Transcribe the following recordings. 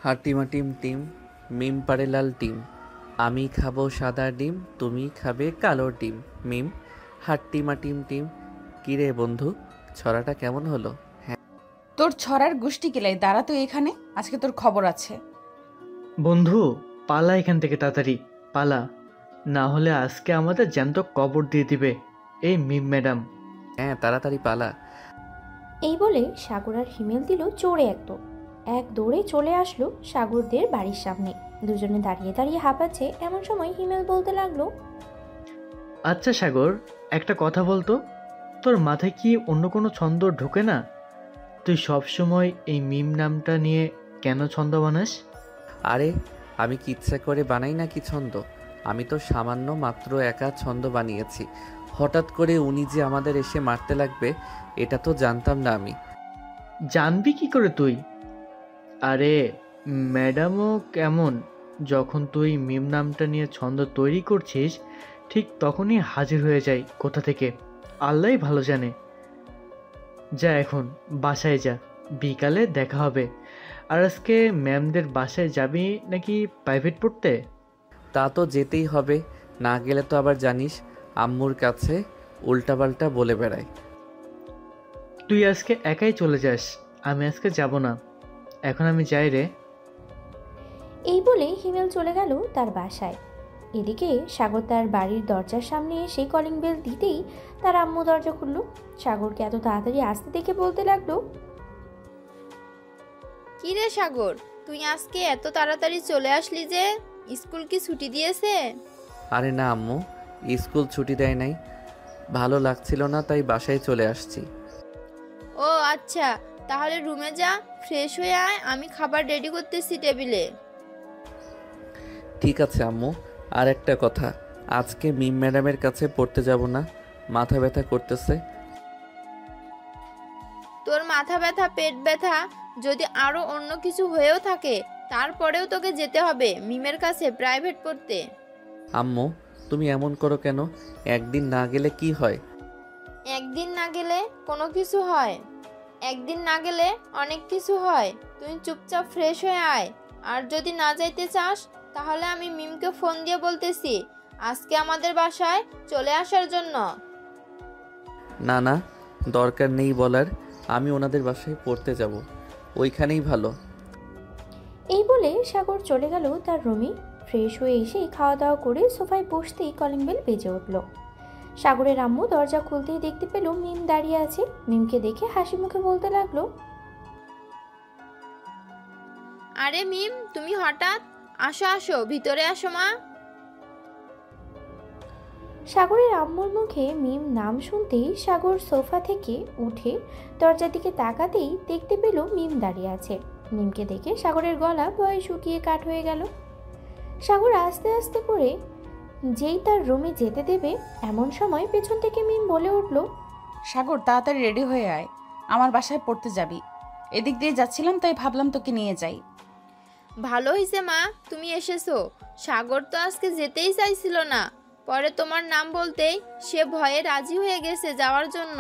হাটিমা team team, মিম পারে লাল team. আমি খাবো সাদা ডিম, তুমি খাবে কালো ডিম। মিম হাট্টিমা টিম টিম। কিরে বন্ধু, ছড়াটা কেমন হলো? হ্যাঁ। তোর ছড়ার গোষ্ঠী কেলাই, দাঁড়া তুই এখানে, আজকে তোর খবর আছে। বন্ধু, পালা এখান থেকে তাড়াতাড়ি পালা, না হলে আজকে আমাদের জ্যান্ত কবর দিয়ে দিবে এই মিম ম্যাডাম। হ্যাঁ, তাড়াতাড়ি পালা। এই বলে সাগর আর হিমেল দিল জোরে এক দৌড়ে চলে আসলো সাগরদের বাড়ির সামনে। দুজনে দাঁড়িয়ে দাঁড়িয়ে হাঁপাচ্ছে। এমন সময় হিমেল বলতে লাগলো, আচ্ছা সাগর, একটা কথা বলতো, তোর মাথায় কি অন্য কোনো ছন্দ ঢোকে না? তুই সব সময় এই মিম নামটা নিয়ে কেন ছন্দ বানাস? আরে, আমি কি ইচ্ছা করে বানাই না কি ছন্দ? আমি তো সামান্য মাত্র একা ছন্দ বানিয়েছি। হঠাৎ করে উনি যে আমাদের এসে মারতে লাগবে, এটা তো জানতাম না আমি। জানবি কি করে তুই? আরে ম্যাডামও কেমন, যখন তুই মিম নামটা নিয়ে ছন্দ তৈরি করছিস ঠিক তখনই হাজির হয়ে যায় কোথা থেকে আল্লাহই ভালো জানে। যা এখন বাসায় যা, বিকালে দেখা হবে। আর আজকে ম্যামদের বাসায় যাবি নাকি প্রাইভেট পড়তে? তা তো যেতেই হবে, না গেলে তো আবার জানিস আম্মুর কাছে উল্টাপাল্টা বলে বেড়ায়। তুই আজকে একাই চলে যাস, আমি আজকে যাব না। এখন আমি যাই রে। এই বলে হিমেল চলে গেল তার বাসায়। এদিকে সাগর তার বাড়ির দরজার সামনে এসে কলিং বেল দিতেই তার আম্মু দরজা খুলল। সাগরকে এত তাড়াতাড়ি আসতে দেখে বলতে লাগলো, কি রে সাগর, তুই আজকে এত তাড়াতাড়ি চলে আসলি যে? স্কুল কি ছুটি দিয়েছে? আরে না আম্মু, স্কুল ছুটি দেয় নাই, ভালো লাগছিল না তাই বাসায় চলে আসছি। ও আচ্ছা, তাহলে রুমে যা, ফ্রেশ হয়ে আয়, আমি খাবার রেডি করতেছি টেবিলে। ঠিক আছে আম্মু। আর একটা কথা, আজকে মিম ম্যাডামের কাছে পড়তে যাব না, মাথা ব্যথা করতেছে। তোর মাথা ব্যথা, পেট ব্যথা, যদি আরো অন্য কিছু হয়েও থাকে তারপরেও তোকে যেতে হবে মিমের কাছে প্রাইভেট পড়তে। আম্মু, তুমি এমন করো কেন? একদিন না গেলে কি হয়? একদিন না গেলে কোনো কিছু হয়, একদিন না গেলে অনেক কিছু হয়। তুই চুপচাপ ফ্রেশ হয়ে আয়। আর যদি না যাইতে চাস তাহলে আমি মিমকে ফোন দিয়ে বলতেছি আজকে আমাদের বাসায় চলে আসার জন্য। না না, দরকার নেই বলার, আমি ওনাদের বাসায় পড়তে যাব, ওইখানেই ভালো। এই বলে সাগর চলে গেল তার রুমে। ফ্রেশ হয়ে এসে খাওয়া দাওয়া করে সোফায় বসতেই কলিং বেল বেজে উঠল। সাগরের আম্মু দরজা খুলতেই দেখতে পেল মিম দাঁড়িয়ে আছে। মিমকে দেখে হাসি মুখে বলতে লাগলো, আরে মিম, তুমি হঠাৎ? আসো আসো, ভিতরে আসো মা। সাগরের আম্মুর মুখে মিম নাম শুনতেই সাগর সোফা থেকে উঠে দরজার দিকে তাকাতেই দেখতে পেল মিম দাঁড়িয়ে আছে। মিমকে দেখে সাগরের গলা ভয়ে শুকিয়ে কাঠ হয়ে গেল। সাগর আস্তে আস্তে করে যেই তার রুমে যেতে দেবে এমন সময় পেছন থেকে মিম বলে উঠল, সাগর, তাড়াতাড়ি রেডি হয়ে আয়, আমার বাসায় পড়তে যাবি। এদিক দিয়ে যাচ্ছিলাম তাই ভাবলাম তোকে নিয়ে যাই। ভালো হয়েছে মা তুমি এসেছো। সাগর তো আজকে যেতেই চাইছিল না, পরে তোমার নাম বলতেই সে ভয়ে রাজি হয়ে গেছে যাওয়ার জন্য।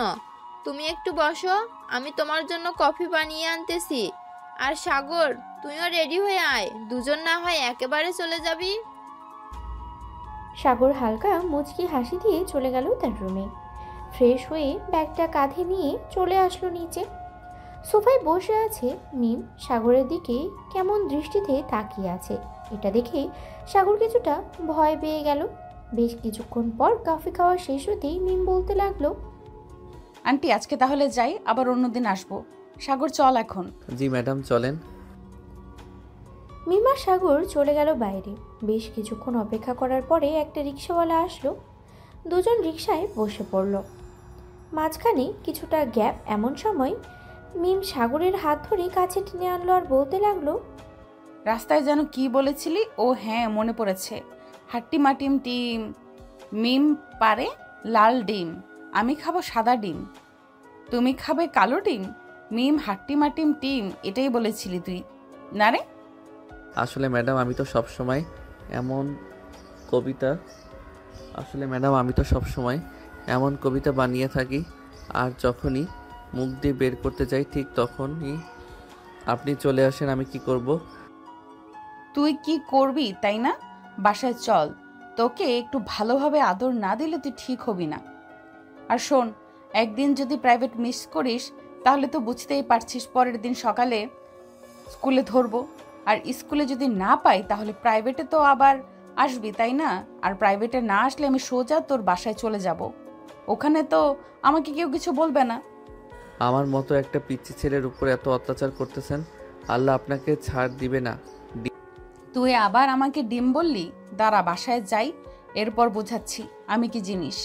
তুমি একটু বসো, আমি তোমার জন্য কফি বানিয়ে আনতেছি। আর সাগর, তুইও রেডি হয়ে আয়, দুজন না হয় একেবারে চলে যাবি। সাগর হালকা মুচকি হাসি দিয়ে চলে গেল তার রুমে। ফ্রেশ হয়ে ব্যাগটা কাঁধে নিয়ে চলে আসলো নিচে। সোফায় বসে আছে মিম, সাগরের দিকে কেমন দৃষ্টিতে তাকিয়ে আছে। এটা দেখে সাগর কিছুটা ভয় পেয়ে গেল। বেশ কিছুক্ষণ পর কফি খাওয়া শেষ হতেই মিম বলতে লাগলো, আন্টি, আজকে তাহলে যাই, আবার অন্যদিন আসবো। সাগর চল এখন। জি ম্যাডাম, চলেন। মিম আর সাগর চলে গেল বাইরে। বেশ কিছুক্ষণ অপেক্ষা করার পরে একটা রিক্সাওয়ালা আসলো। দুজন রিক্সায় বসে পড়ল। মাঝখানে কিছুটা গ্যাপ। এমন সময় মিম সাগরের হাত ধরে কাছে টেনে আনলো আর বলতে লাগলো, রাস্তায় যেন কি বলেছিলি? ও হ্যাঁ, মনে পড়েছে। হাট্টিমা টিম টিম, মিম পারে লাল ডিম, আমি খাবো সাদা ডিম, তুমি খাবে কালো ডিম। মিম হাট্টিমা টিম টিম, এটাই বলেছিলি তুই না রে? আসলে ম্যাডাম আমি তো সব সময় এমন কবিতা এমন কবিতা বানিয়ে থাকি, আর যখনই মুখ দিয়ে বের করতে যাই ঠিক তখনই আপনি চলে আসেন। আমি কি করব? তুই কি করবি তাই না? বাসায় চল, তোকে একটু ভালোভাবে আদর না দিলে তুই ঠিক হবি না। আর শোন, একদিন যদি প্রাইভেট মিস করিস তাহলে তো বুঝতেই পারছিস পরের দিন সকালে স্কুলে ধরবো। আর স্কুলে যদি না পাই তাহলে প্রাইভেটে তো আবার আসবি তাই না? আর প্রাইভেটে না আসলে আমি সোজা তোর বাসায় চলে যাব। ওখানে তো আমাকে কেউ কিছু বলবে না। আমার মতো একটা পিচ্চি ছেলের উপর এত অত্যাচার করতেছেন, আল্লাহ আপনাকে ছাড় দিবে না। তুই আবার আমাকে ডিম বললি? দাঁড়া, বাসায় যাই, এরপর বোঝাচ্ছি আমি কি জিনিস।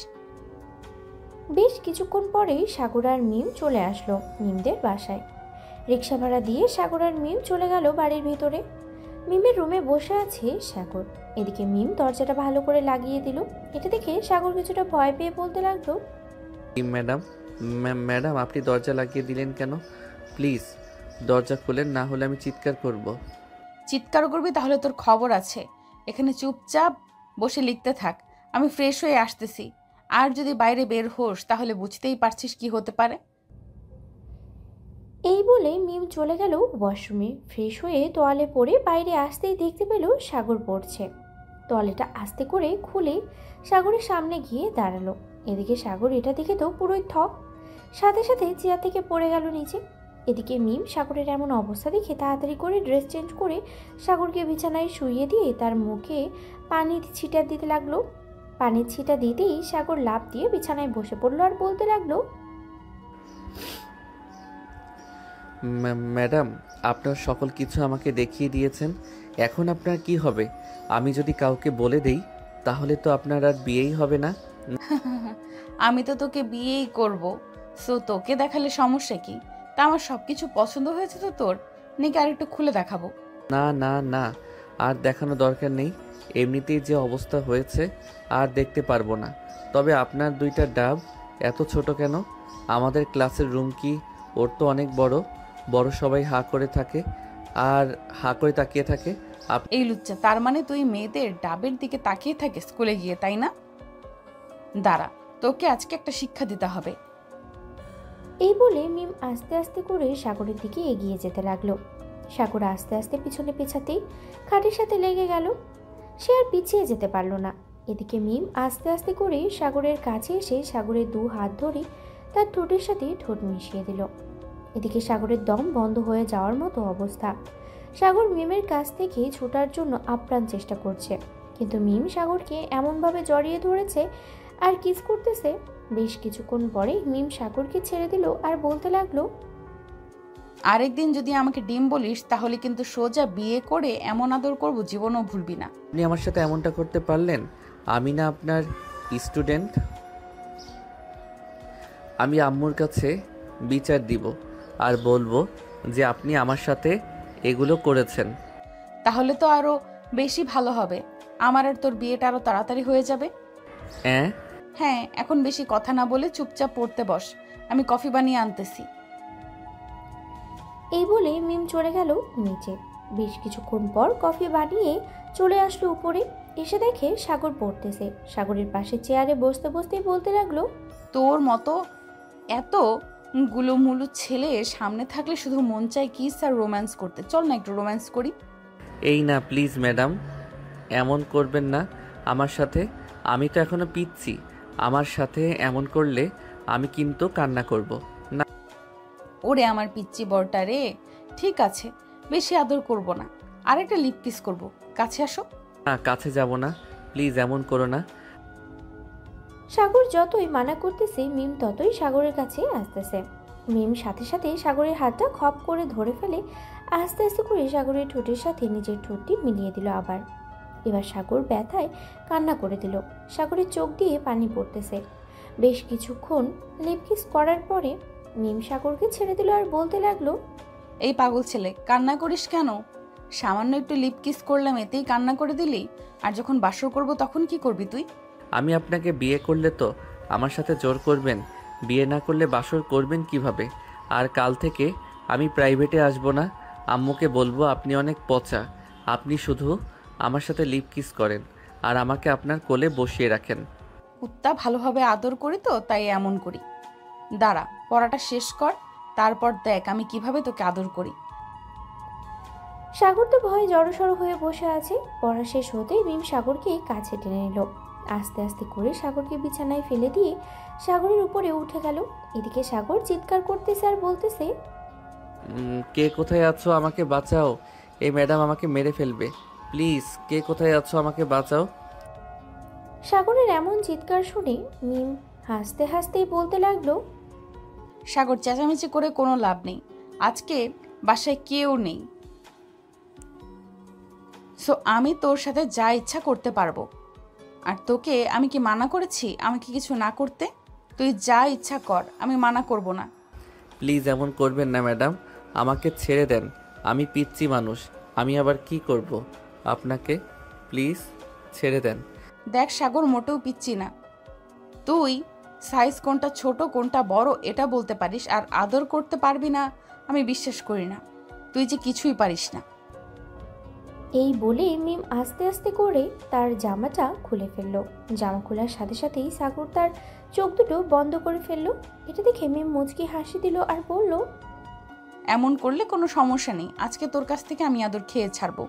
বেশ কিছুক্ষণ পরেই সাগর আর মিম চলে আসলো মিমদের বাসায়। রিক্সা ভাড়া দিয়ে সাগর আর মিম চলে গেল বাড়ির ভিতরে। মিমের রুমে বসে আছে সাগর। এদিকে মিম দরজাটা ভালো করে লাগিয়ে দিল। এটা দেখে সাগর কিছুটা ভয় পেয়ে বলতে লাগলো, ম্যাডাম, ম্যাডাম আপনি দরজা লাগিয়ে দিলেন কেন? প্লিজ দরজা খুলেন, না হলে আমি চিৎকার করব। চিৎকার করবি তাহলে তোর খবর আছে। এখানে চুপচাপ বসে লিখতে থাক, আমি ফ্রেশ হয়ে আসতেছি। আর যদি বাইরে বের হোস তাহলে বুঝতেই পারছিস কি হতে পারে। এই বলে মিম চলে গেল ওয়াশরুমে। ফ্রেশ হয়ে তোয়ালে পরে বাইরে আসতেই দেখতে পেল সাগর পড়ছে। তোয়ালেটা আস্তে করে খুলে সাগরের সামনে গিয়ে দাঁড়ালো। এদিকে সাগর এটা দেখে তো পুরোই থক, সাথে সাথে চেয়ার থেকে পড়ে গেল নিচে। এদিকে মিম সাগরের এমন অবস্থা দেখে তাড়াতাড়ি করে ড্রেস চেঞ্জ করে সাগরকে বিছানায় শুইয়ে দিয়ে তার মুখে পানির ছিটা দিতে লাগলো। পানির ছিটা দিতেই সাগর লাফ দিয়ে বিছানায় বসে পড়লো আর বলতে লাগলো, ম্যাডাম আপনার সকল কিছু আমাকে দেখিয়ে দিয়েছেন, এখন আপনার কি হবে? আমি যদি কাউকে বলে দেই তাহলে তো আপনার আর বিয়েই হবে না। আমি তো তোকে বিয়েই করব, সো তোকে দেখালে সমস্যা কি? তা আমার সবকিছু পছন্দ হয়েছে তো তোর, নাকি আর একটু খুলে দেখাবো? না না না, আর দেখানো দরকার নেই, এমনিতেই যে অবস্থা হয়েছে আর দেখতে পারবো না। তবে আপনার দুইটা ডাব এত ছোট কেন? আমাদের ক্লাসের রুম কি ওর তো অনেক বড় বড়, সবাই হাঁ করে থাকে আর হাঁ করে তাকিয়ে থাকে। এই লুচ্চা, তার মানে তুই মেয়েদের ডাবের দিকে তাকিয়ে থাকে স্কুলে গিয়ে তাই না? দাঁড়া, তোকে আজকে একটা শিক্ষা দিতে হবে। এই বলে মিম আস্তে আস্তে করে সাগরের দিকে এগিয়ে যেতে লাগলো। সাগর আস্তে আস্তে পিছনে পেছাতেই খাটের সাথে লেগে গেল। সে আর পিছিয়ে যেতে পারল না। এদিকে মিম আস্তে আস্তে করে সাগরের কাছে এসে সাগরের দু হাত ধরে তার ঠোঁটের সাথে ঠোঁট মিশিয়ে দিল। এদিকে সাগরের দম বন্ধ হয়ে যাওয়ার মতো অবস্থা। সাগর মিমের কাছ থেকে ছোটার জন্য আপ্রাণ চেষ্টা করছে, কিন্তু মিম সাগরকে এমনভাবে জড়িয়ে ধরেছে আর কিস করতেছে। বেশ কিছুক্ষণ পরে মিম সাগরকে ছেড়ে দিল আর বলতে লাগলো, আরেকদিন যদি আমাকে ডিম বলিস তাহলে কিন্তু সোজা বিয়ে করে এমন আদর করব জীবনও ভুলবি না। আপনি আমার সাথে এমনটা করতে পারলেন? আমি না আপনার স্টুডেন্ট? আমি আম্মুর কাছে বিচার দিব আর বলবো যে আপনি আমার সাথে এগুলো করেছেন। তাহলে তো আরো বেশি ভালো হবে, আমার আর তোর বিয়েটা আরো তাড়াতাড়ি হয়ে যাবে। হ্যাঁ, এখন বেশি কথা না বলে চুপচাপ পড়তে বস, আমি কফি বানিয়ে আনতেছি। এই বলে মিম চলে গেল নিচে। বেশ কিছুক্ষণ পর কফি বানিয়ে চলে আসলো উপরে। এসে দেখে সাগর পড়তেছে। সাগরের পাশে চেয়ারে বসতে বসতেই বলতে লাগলো, তোর মতো এত গুলোমুলু ছেলে সামনে থাকলে শুধু মন চায় কিস আর রোম্যান্স করতে। চল না একটু রোম্যান্স করি। এই না প্লিজ ম্যাডাম, এমন করবেন না আমার সাথে। আমি তো এখনো পিচ্ছি, আমার সাথে এমন করলে আমি কিন্তু কান্না করব না। ওরে আমার পিচ্চি বড়টা রে, ঠিক আছে, বেশি আদর করব না, আর একটা লিপ কিস করব। কাছে আসো। না, কাছে যাব না, প্লিজ এমন করো না। সাগর যতই মানা করতেছে মিম ততই সাগরের কাছে আসতেছে। মিম সাথে সাথে সাগরের হাতটা খপ করে ধরে ফেলে আস্তে আস্তে করে সাগরের ঠোঁটের সাথে নিজের ঠোঁটটি মিলিয়ে দিল। আবার এবার সাগর ব্যথায় কান্না করে দিল। সাগরের চোখ দিয়ে পানি পড়তেছে। বেশ কিছুক্ষণ লিপ কিস করার পরে মিম সাগরকে ছেড়ে দিল আর বলতে লাগলো, এই পাগল ছেলে, কান্না করিস কেন? সামান্য একটু লিপ কিস করলাম, এতেই কান্না করে দিলি? আর যখন বাসর করব তখন কি করবি তুই? আমি আপনাকে বিয়ে করলে তো আমার সাথে জোর করবেন, বিয়ে না করলে বাসর করবেন কিভাবে? আর কাল থেকে আমি প্রাইভেটে আসব না, আম্মুকে বলবো আপনি অনেক পচা। আপনি শুধু আমার সাথে লিপ কিস করেন আর আমাকে আপনার কোলে বসিয়ে রাখেন। কুত্তা ভালোভাবে আদর করি তো তাই এমন করি। দাঁড়া, পড়াটা শেষ কর, তারপর দেখ আমি কিভাবে তোকে আদর করি। সাগর তো ভয়ে জড়সড় হয়ে বসে আছে। পড়া শেষ হতেই মিম সাগরকে কাছে টেনে নিল। আস্তে আস্তে করে সাগরকে বিছানায় ফেলে দিয়ে সাগরের উপরে উঠে গেল। এদিকে সাগর চিৎকার করতেছে আর বলতেছে, কে কোথায় আছো, আমাকে বাঁচাও, এই ম্যাডাম আমাকে মেরে ফেলবে, প্লিজ কে কোথায় আছো, আমাকে বাঁচাও। সাগরের এমন চিৎকার শুনে মিম হাসতে হাসতেই বলতে লাগলো, সাগর, চেঁচামেচি করে কোনো লাভ নেই। আজকে বাসায় কেউ নেই, সো আমি তোর সাথে যা ইচ্ছা করতে পারবো। আর তোকে আমি কি মানা করেছি আমাকে কিছু না করতে? তুই যা ইচ্ছা কর, আমি মানা করব না। প্লিজ এমন করবেন না ম্যাডাম, আমাকে ছেড়ে দেন, আমি পিচ্চি মানুষ, আমি আবার কি করব আপনাকে, প্লিজ ছেড়ে দেন। দেখ সাগর, মোটেও পিচ্ছি না। তুই সাইজ কোনটা ছোট কোনটা বড় এটা বলতে পারিস, আর আদর করতে পারবি না আমি বিশ্বাস করি না। তুই যে কিছুই পারিস না। এই বলে মিম আস্তে আস্তে করে তার জামাটা খুলে ফেললো। জামা খোলার সাথে সাথেই সাগর তার চোখ দুটো বন্ধ করে ফেললো। এটা দেখে মিম মুচকি হাসি দিল আর বলল, এমন করলে কোনো সমস্যা নেই, আজকে তোর কাছ থেকে আমি আদর খেয়ে ছাড়বো।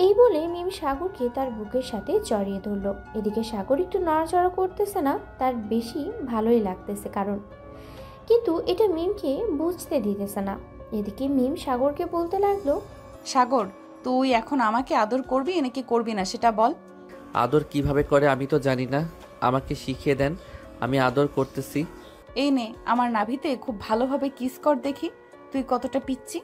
এই বলে মিম সাগরকে তার বুকের সাথে জড়িয়ে ধরলো। এদিকে সাগর একটু নড়াচড়া করতেছে না, তার বেশি ভালোই লাগতেছে কারণ, কিন্তু এটা মিমকে বুঝতে দিতেছে না। এদিকে মিম সাগরকে বলতে লাগলো, সাগর, তুই এখন আমাকে আদর করবি নাকি করবি না সেটা বল। আদর কিভাবে করে আমি তো জানি না, আমাকে শিখিয়ে দেন, আমি আদর করতেছি। এই নে, আমার নাভিতে খুব ভালোভাবে কিস কর দেখি তুই কতটা পিচ্ছি।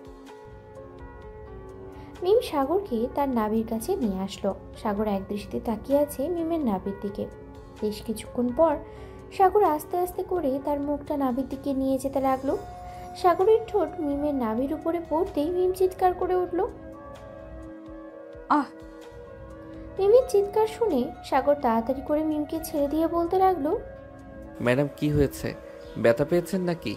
মিম সাগরকে তার নাভির কাছে নিয়ে আসলো। সাগর একদৃষ্টিতে তাকিয়ে আছে মিমের নাভির দিকে। বেশ কিছুক্ষণ পর সাগর আস্তে আস্তে করে তার মুখটা নাভির দিকে নিয়ে যেতে লাগলো। সাগরের ঠোঁট মিমের নাভির উপরে পড়তেই মিম চিৎকার করে উঠল। আহ! মিমের চিৎকার শুনে সাগর তাড়াতাড়ি করে মিমকে ছেড়ে দিয়ে বলতে লাগলো, ম্যাডাম কি হয়েছে, ব্যথা পেয়েছেন নাকি?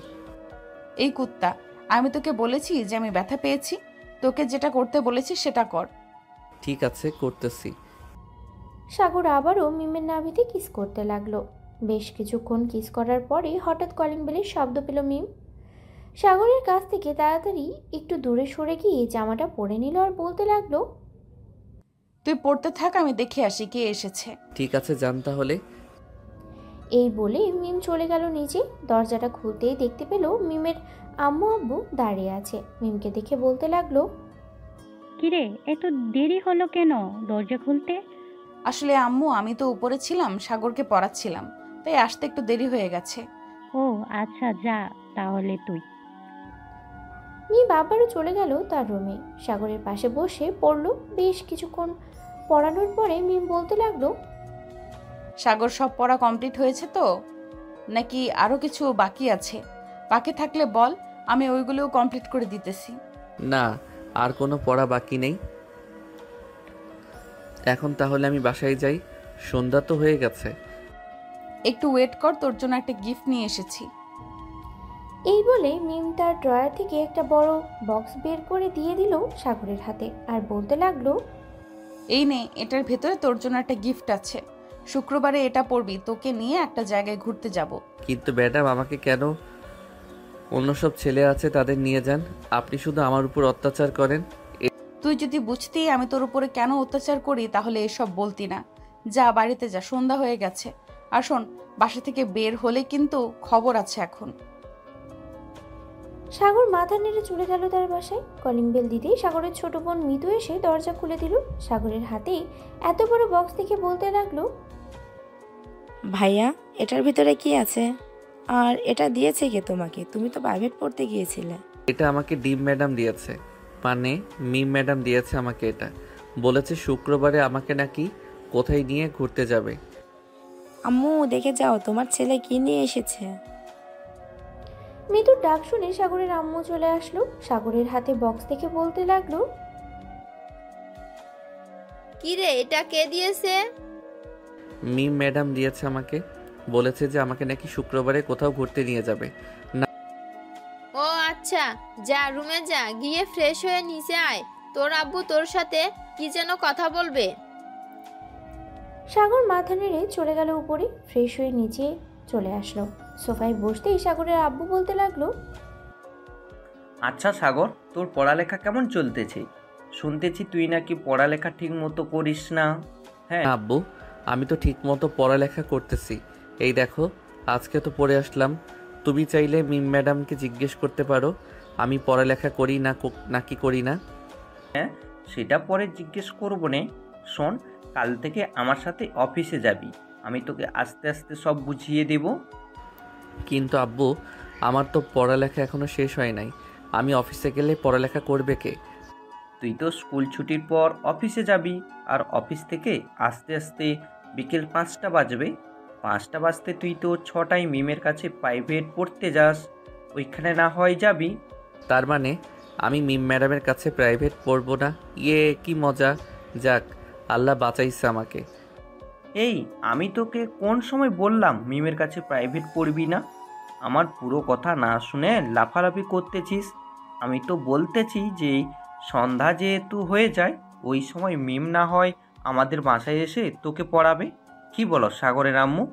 এই কুত্তা, আমি তোকে বলেছি যে আমি ব্যথা পেয়েছি। তোকে যেটা করতে বলেছি সেটা কর। ঠিক আছে, করতেছি। সাগর আবারও মিমের নাভিতে কিস করতে লাগলো। বেশ কিছুক্ষণ কিস করার পরে হঠাৎ কলিং বেলের শব্দ পেল মিম। সাগরের কাছ থেকে তাড়াতাড়ি একটু দূরে সরে গিয়ে জামাটা পরে নিল আর বলতে লাগলো, তুই পড়তে থাক, আমি দেখে আসি কে এসেছে। ঠিক আছে, যান তাহলে। এই বলে মিম চলে গেল নিচে। দরজাটা খুলতেই দেখতে পেল মিমের আম্মু আব্বু দাঁড়িয়ে আছে। মিমকে দেখে বলতে লাগলো, কিরে এত দেরি হলো কেন দরজা খুলতে? আসলে আম্মু, আমি তো উপরে ছিলাম, সাগরকে পড়াচ্ছিলাম, তাই আসতে একটু দেরি হয়ে গেছে। ও আচ্ছা, যা তাহলে তুই। মিম আবারও চলে গেল তার রুমে। সাগরের পাশে বসে পড়লো। বেশ কিছুক্ষণ পড়ানোর পরে মিম বলতে লাগলো, সাগর, সব পড়া কমপ্লিট হয়েছে তো, নাকি আরো কিছু বাকি আছে? বাকি থাকলে বল, আমি ওইগুলোও কমপ্লিট করে দিতেছি। না, আর কোনো পড়া বাকি নেই। এখন তাহলে আমি বাসায় যাই, সন্ধ্যা তো হয়ে গেছে। একটু ওয়েট কর, তোর জন্য একটা গিফট নিয়ে এসেছি। এই বলে মিম তার ড্রয়ার থেকে একটা বড় বক্স বের করে দিয়ে দিল সাগরের হাতে আর বলতে লাগলো, এই নে, এটার ভেতরে তোর জন্য একটা গিফট আছে। শুক্রবারে এটা পড়বি, তোকে নিয়ে একটা জায়গায় ঘুরতে যাব। কিন্তু ম্যাডাম, আমাকে কেন অন্য সব ছেলে আছে তাদের নিয়ে যান, আপনি শুধু আমার উপর অত্যাচার করেন। তুই যদি বুঝতি আমি তোর উপরে কেন অত্যাচার করি তাহলে এসব বলতি না। যা, বাড়িতে যা, সন্ধ্যা হয়ে গেছে। আর শোন, বাসা থেকে বের হলে কিন্তু খবর আছে এখন। সাগর মাথা নেড়ে চলে গেল তার বাসায়। কলিং বেল দিতেই সাগরের ছোট বোন মিতু এসে দরজা খুলে দিল। সাগরের হাতেই এত বড় বক্স দেখে বলতে লাগলো, ভাইয়া, এটার ভিতরে কি আছে? আর এটা দিয়েছে কে তোমাকে? তুমি তো প্রাইভেট পড়তে গিয়েছিলে। এটা আমাকে ডিম ম্যাডাম দিয়েছে, মানে মিম ম্যাডাম দিয়েছে আমাকে এটা। বলেছে শুক্রবারে আমাকে নাকি কোথায় নিয়ে ঘুরতে যাবে। আম্মু, দেখে যাও তোমার ছেলে কি নিয়ে এসেছে। মিতুর ডাক শুনে সাগরের আম্মু চলে আসলো। সাগরের হাতে বক্স দেখে বলতে লাগলো, কি রে, এটা কে দিয়েছে? মিম ম্যাডাম দিয়েছে আমাকে, বলেছে যে আমাকে নাকি শুক্রবারে কোথাও ঘুরতে নিয়ে যাবে। ও আচ্ছা, যা রুমে যা, গিয়ে ফ্রেশ হয়ে নিচে আয়, তোর আব্বু তোর সাথে কি যেন কথা বলবে। সাগর মাথা নেড়ে চলে গেল উপরে। ফ্রেশ হয়ে নিচে চলে আসলো। সোফায় বসতেই সাগরের আব্বু বলতে লাগলো, আচ্ছা সাগর, তোর পড়ালেখা কেমন চলতেছে? শুনতেছি তুই নাকি পড়ালেখা ঠিক মতো করিস না। হ্যাঁ আব্বু, আমি তো ঠিক মতো পড়ালেখা করতেছি। এই দেখো, আজকে তো পড়ে আসলাম। তুমি চাইলে মিম ম্যাডামকে জিজ্ঞেস করতে পারো আমি পড়ালেখা করি না নাকি করি না। হ্যাঁ, সেটা পরে জিজ্ঞেস করবো নে। শোন, কাল থেকে আমার সাথে অফিসে যাবি, আমি তোকে আস্তে আস্তে সব বুঝিয়ে দেব। কিন্তু আব্বু, আমার তো পড়ালেখা এখনো শেষ হয় নাই। আমি অফিসে গেলে পড়ালেখা করবে কে? তুই তো স্কুল ছুটির পর অফিসে যাবি, আর অফিস থেকে আস্তে আস্তে বিকেল 5টা বাজবে। 5টা বাজতে তুই তো 6টায় মিমের কাছে প্রাইভেট পড়তে যাস, ওইখানে না হয় যাবি। তার মানে আমি মিম ম্যাডামের কাছে প্রাইভেট পড়বো না? ইয়ে, কি মজা! যাক, আল্লাহ বাঁচাইছে আমাকে। এই, আমি তোকে কোন সময় বললাম মিমের কাছে প্রাইভেট পড়বি না? আমার পুরো কথা না শুনে লাফালাফি করতেছিস। আমি তো বলতেছি যে সন্ধ্যা যেহেতু হয়ে যায়, ওই সময় মিম না হয় আমাদের বাসায় এসে তোকে পড়াবে। কি বলো সাগরের আম্মু?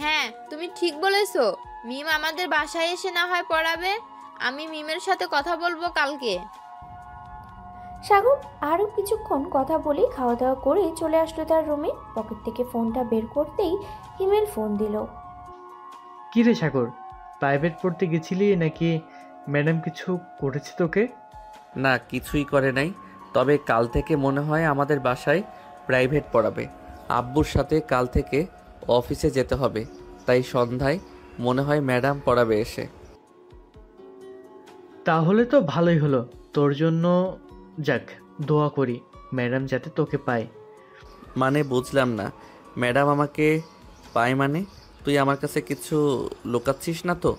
হ্যাঁ, তুমি ঠিক বলেছো। মিম আমাদের বাসায় এসে না হয় পড়াবে। আমি মিমের সাথে কথা বলবো কালকে। সাগর আরও কিছুক্ষণ কথা বলে খাওয়া দাওয়া করে চলে আসলো তার রুমে। পকেট থেকে ফোনটা বের করতেই হিমেল ফোন দিল। কি রে সাগর, প্রাইভেট পড়তে গেছিলি নাকি ম্যাডাম কিছু করেছে তোকে? না, কিছুই করে নাই। তবে কাল থেকে মনে হয় আমাদের বাসায় প্রাইভেট পড়াবে। আব্বুর সাথে কাল থেকে অফিসে যেতে হবে, তাই সন্ধ্যায় মনে হয় ম্যাডাম পড়াবে এসে। তাহলে তো ভালোই হলো তোর জন্য। যাক, দোয়া করি ম্যাডাম যাতে তোকে পায়। মানে বুঝলাম না, ম্যাডাম আমাকে পায় মানে? তুই আমার কাছে কিছু লুকাচ্ছিস না তো?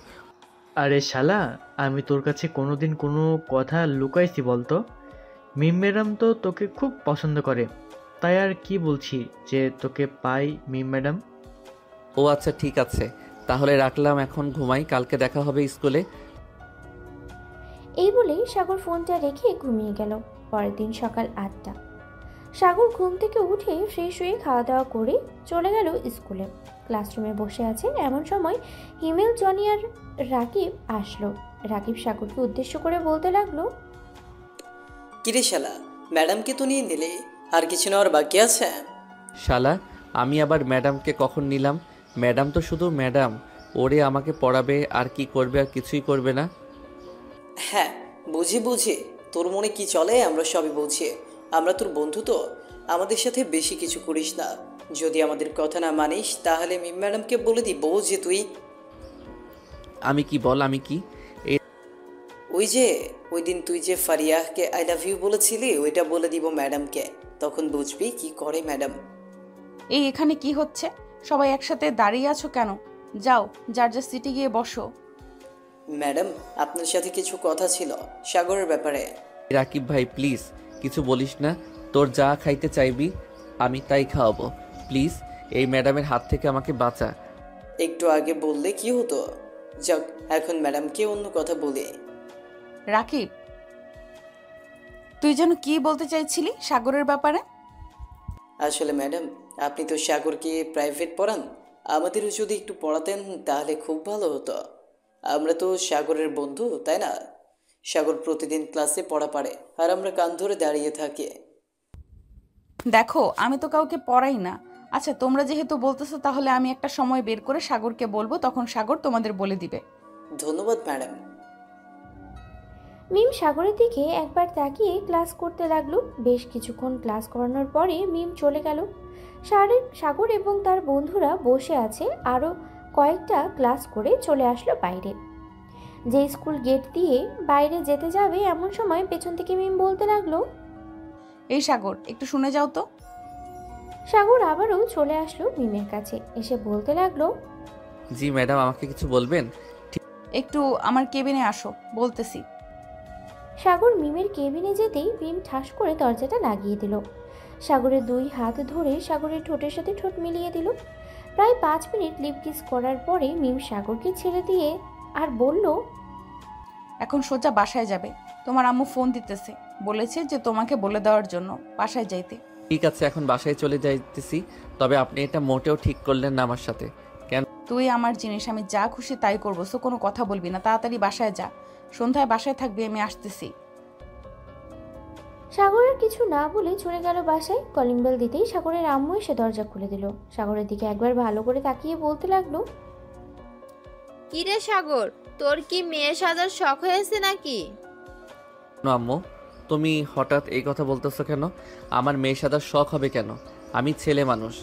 আরে শালা, আমি তোর কাছে কোনোদিন কোনো কথা লুকাইছি বলতো? মিম ম্যাডাম তো তোকে খুব পছন্দ করে, তাই আর কি বলছি যে তোকে পাই মিম ম্যাডাম। ও আচ্ছা, ঠিক আছে, তাহলে রাখলাম, এখন ঘুমাই, কালকে দেখা হবে স্কুলে। এই বলে সাগর ফোনটা রেখে ঘুমিয়ে গেল। পরের দিন সকাল 8টা। সাগর ঘুম থেকে উঠে ফ্রেশ হয়ে খাওয়া দাওয়া করে চলে গেল স্কুলে। ক্লাসরুমে বসে আছে এমন সময় হিমেল, জনি আর রাকিব আসলো। রাকিব সাগরকে উদ্দেশ্য করে বলতে লাগলো, কিরে শালা, ম্যাডামকে তো নিয়ে নিলে, আর কিছু নেওয়ার বাকি আছে? শালা, আমি আবার ম্যাডামকে কখন নিলাম? ম্যাডাম তো শুধু ম্যাডাম, ওরে আমাকে পড়াবে, আর কি করবে? আর কিছুই করবে না। হ্যাঁ, বুঝি বুঝি, তোর মনে কি চলে আমরা সবই বুঝি। আমরা তোর বন্ধু, তো আমাদের সাথে বেশি কিছু করিস না। যদি আমাদের কথা না মানিস তাহলে মিম ম্যাডামকে বলে দিব যে তুই। আমি কি? বল, আমি কি? ওই দিন তুই যে ফারিয়াকে আই লাভ ইউ বলেছিলি, ওইটা বলে দিব ম্যাডামকে, তখন বুঝবি কি করে ম্যাডাম। এই এখানে কি হচ্ছে? সবাই একসাথে দাঁড়িয়ে আছো কেন? যাও, যার যার সিটে গিয়ে বসো। ম্যাডাম, আপনার সাথে কিছু কথা ছিল সাগরের ব্যাপারে। রাকিব ভাই, প্লিজ কিছু বলিস না। তোর যা খাইতে চাইবি আমি তাই খাওয়াবো। প্লিজ, এই ম্যাডামের হাত থেকে আমাকে বাঁচা। একটু আগে বললে কি হতো? যাক, এখন ম্যাডামকে অন্য কথা বলি। রাকিব, তুই যেন কি বলতে চাইছিলি সাগরের ব্যাপারে? আসলে ম্যাডাম, আপনি তো সাগরকে প্রাইভেট পড়ান, আমাদেরও যদি একটু পড়াতেন তাহলে খুব ভালো হতো। আমরা তো সাগরের বন্ধু, তাই না? সাগর প্রতিদিন ক্লাসে পড়া পারে, আর আমরা কান ধরে দাঁড়িয়ে থাকি। দেখো, আমি তো কাউকে পড়াই না। আচ্ছা, তোমরা যেহেতু বলতেছো, তাহলে আমি একটা সময় বের করে সাগরকে বলবো, তখন সাগর তোমাদের বলে দিবে। ধন্যবাদ ম্যাডাম। মিম সাগরের দিকে একবার তাকিয়ে ক্লাস করতে লাগলো। বেশ কিছুক্ষণ ক্লাস করানোর পরে মিম চলে গেল। সাগর এবং তার বন্ধুরা বসে আছে। আরও কয়েকটা ক্লাস করে চলে আসলো বাইরে। যে স্কুল গেট দিয়ে বাইরে যেতে যাবে এমন সময় পেছন থেকে মিম বলতে লাগলো, এই সাগর, একটু শুনে যাও তো। সাগর আবারও চলে আসলো মিমের কাছে, এসে বলতে লাগলো, জি ম্যাডাম, আমাকে কিছু বলবেন? একটু আমার কেবিনে আসো, বলতেছি। সাগর মিমের কেবিনে যেতেই মিম ঠাস করে দরজাটা লাগিয়ে দিল। সাগরের 2 হাত ধরে সাগরের ঠোঁটের সাথে ঠোঁট মিলিয়ে দিল। প্রায় 5 মিনিট লিপ কিস করার পরে মিম সাগরকে ছেড়ে দিয়ে আর বলল, এখন সোজা বাসায় যাবে। তোমার আম্মু ফোন দিতেছে, বলেছে যে তোমাকে বলে দেওয়ার জন্য বাসায় যাইতে। ঠিক আছে, এখন বাসায় চলে যাইতেছি। তবে আপনি এটা মোটেও ঠিক করলেন না আমার সাথে। কেন? তুই আমার জিনিস, আমি যা খুশি তাই করবো, সো কোনো কথা বলবি না। তাড়াতাড়ি বাসায় যা, সন্ধ্যায় বাসায় থাকবি, আমি আসতেছি। সাগরের কিছু না বলে চলে গেল বাসায়। কলিং বেল দিতেই সাগরের আম্মু এসে দরজা খুলে দিল। সাগরের দিকে একবার ভালো করে তাকিয়ে বলতে লাগলো, কিরে সাগর, তোর কি মেয়ে সাজার শখ হয়েছে নাকি? না আম্মু, তুমি হঠাৎ এই কথা বলতেছো কেন? আমার মেয়ে সাদার শখ হবে কেন? আমি ছেলে মানুষ।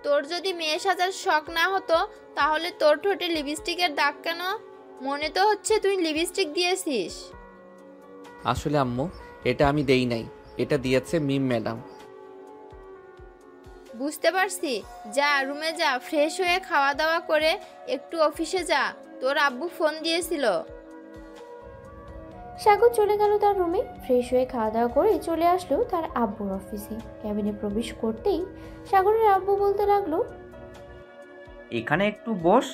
তোর যদি মেয়ে সাজার শখ না হতো তাহলে তোর ঠোঁটে লিপস্টিকের দাগ কেন? মনে তো হচ্ছে তুই লিপস্টিক দিয়েছিস। আসলে আম্মু, এটা আমি দেই নাই, এটা দিয়েছে মিম ম্যাডাম। বুঝতে পারছি, যা রুমে যা, ফ্রেশ হয়ে খাওয়া দাওয়া করে একটু অফিসে যা, তোর আব্বু ফোন দিয়েছিল। সাগর চলে গেল তার রুমে। ফ্রেশ হয়ে খাওয়া দাওয়া করে চলে আসলো তার আব্বুর অফিসে। ক্যাবিনে প্রবেশ করতেই সাগরের আব্বু বলতে লাগলো, এখানে একটু বস,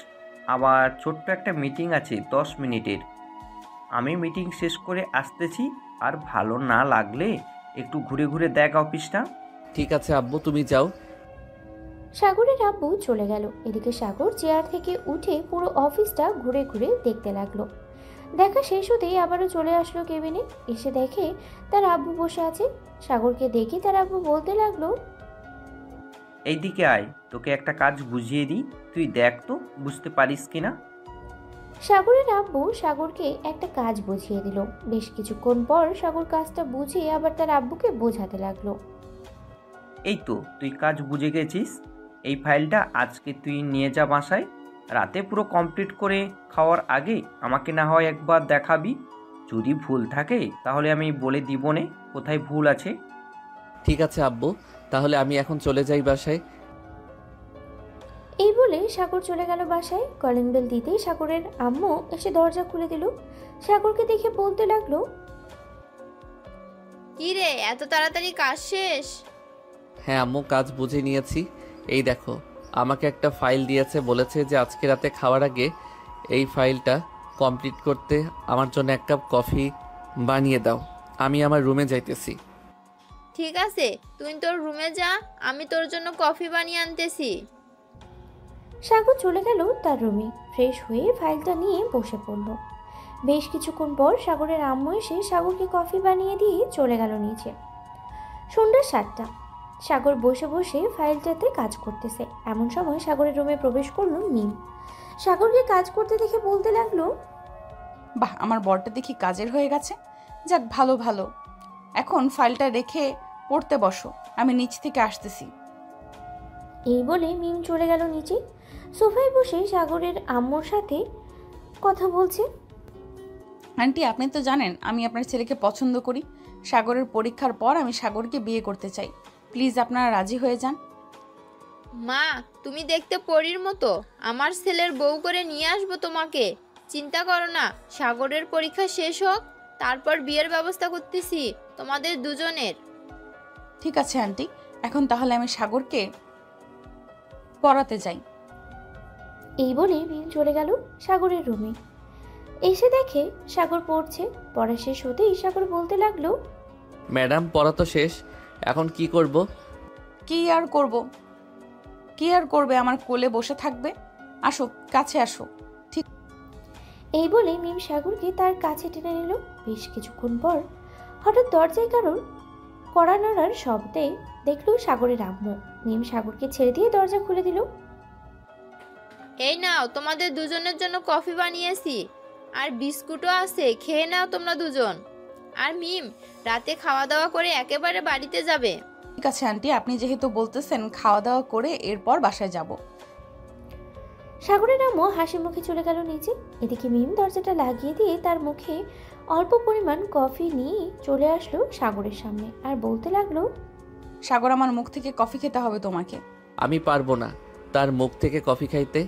আবার ছোট্ট একটা মিটিং আছে 10 মিনিটের। আমি মিটিং শেষ করে আসতেছি, আর ভালো না লাগলে একটু ঘুরে ঘুরে দেখ অফিসটা। ঠিক আছে আব্বু, তুমি যাও। সাগরের আব্বু চলে গেল। এদিকে সাগর চেয়ার থেকে উঠে পুরো অফিসটা ঘুরে ঘুরে দেখতে লাগলো। দেখা শেষ হতেই আবারও চলে আসলো কেবিনে। এসে দেখে তার আব্বু বসে আছে। সাগরকে দেখে তার আব্বু বলতে লাগলো, এইদিকে আয়, তোকে একটা কাজ বুঝিয়ে দিই, তুই দেখ তো বুঝতে পারিস কিনা। সাগরের আব্বু সাগরকে একটা কাজ বুঝিয়ে দিল। বেশ কিছুক্ষণ পর সাগর কাজটা বুঝিয়ে আবার তার আব্বুকে বোঝাতে লাগলো। এই তো তুই কাজ বুঝে গেছিস, এই ফাইলটা আজকে তুই নিয়ে যা বাসায়। রাতে পুরো কমপ্লিট করে খাওয়ার আগে আমাকে না হয় একবার দেখাবি। যদি ভুল থাকে তাহলে আমি বলে দিব নে কোথায় ভুল আছে। ঠিক আছে আব্বু, তাহলে আমি এখন চলে যাই বাসায়। এই বলে সাগর চলে গেল বাসায়। কলিং বেল দিতেই সাগরের আম্মু এসে দরজা খুলে দিল। সাগরকে দেখে বলতে লাগলো, কি রে, এত তাড়াতাড়ি কাজ শেষ? হ্যাঁ আম্মু, কাজ বুঝে নিয়েছি। এই দেখো, আমাকে একটা ফাইল দিয়েছে, বলেছে যে আজকে রাতে খাওয়ার আগে এই ফাইলটা কমপ্লিট করতে আমার জন্য এক কাপ কফি বানিয়ে দাও। আমি আমার রুমে যাইতেছি। ঠিক আছে, তুই তোর রুমে যা, আমি তোর জন্য কফি বানিয়ে আনতেছি। সাগর চলে গেল তার রুমে। ফ্রেশ হয়ে ফাইলটা নিয়ে বসে পড়ল। বেশ কিছুক্ষণ পর সাগরের আম্মু এসে সাগরকে কফি বানিয়ে দিয়ে চলে গেল নিচে। সন্ধ্যা 7টা। সাগর বসে বসে ফাইলটাতে কাজ করতেছে। এমন সময় সাগরের রুমে প্রবেশ করলো মিম। সাগরকে কাজ করতে দেখে বলতে লাগলো, বাহ, আমার বরটা দেখি কাজের হয়ে গেছে। যাক, ভালো ভালো। এখন ফাইলটা রেখে পড়তে বসো, আমি নিচ থেকে আসতেছি। এই বলে মিম চলে গেল নিচে। সোফায় বসে সাগরের আম্মুর সাথে কথা বলছে। আন্টি, আপনি তো জানেন আমি আপনার ছেলেকে পছন্দ করি। সাগরের পরীক্ষার পর আমি সাগরকে বিয়ে করতে চাই। প্লিজ আপনারা রাজি হয়ে যান। মা, তুমি দেখতে পরীর মতো, আমার ছেলের বউ করে নিয়ে আসবো তোমাকে। চিন্তা করো না, সাগরের পরীক্ষা শেষ হোক, তারপর বিয়ের ব্যবস্থা করতেছি তোমাদের দুজনের। ঠিক আছে আন্টি, এখন তাহলে আমি সাগরকে পড়াতে যাই। এই বলে মিম চলে গেল সাগরের রুমে। এসে দেখে সাগর পড়ছে। পড়া শেষ হতেই সাগর বলতে লাগলো, ম্যাডাম, পড়া তো শেষ, এখন কি করব? কি আর করবে, আমার কোলে বসে থাকবে। আসো, কাছে আসো। এই বলে মিম সাগরকে তার কাছে টেনে নিল। বেশ কিছুক্ষণ পর হঠাৎ দরজায় কারোর কড়া নাড়ার শব্দে দেখলো সাগরের আম্মু। মিম সাগরকে ছেড়ে দিয়ে দরজা খুলে দিল। এই নাও, তোমাদের দুজনের জন্য কফি বানিয়েছি, আর বিস্কুটও আছে, খেয়ে নাও তোমরা দুজন। আর মিম, রাতে খাওয়া দাওয়া করে একেবারে বাড়িতে যাবে। ঠিক আছে আন্টি, আপনি যেহেতু বলতেছেন, খাওয়া দাওয়া করে এরপর বাসায় যাব। সাগরের আম্মু হাসি মুখে চলে গেল নিচে। এদিকে মিম দরজাটা লাগিয়ে দিয়ে তার মুখে অল্প পরিমাণ কফি নিয়ে চলে আসলো সাগরের সামনে আর বলতে লাগলো, সাগর, আমার মুখ থেকে কফি খেতে হবে তোমাকে। আমি পারবো না তার মুখ থেকে কফি খাইতে,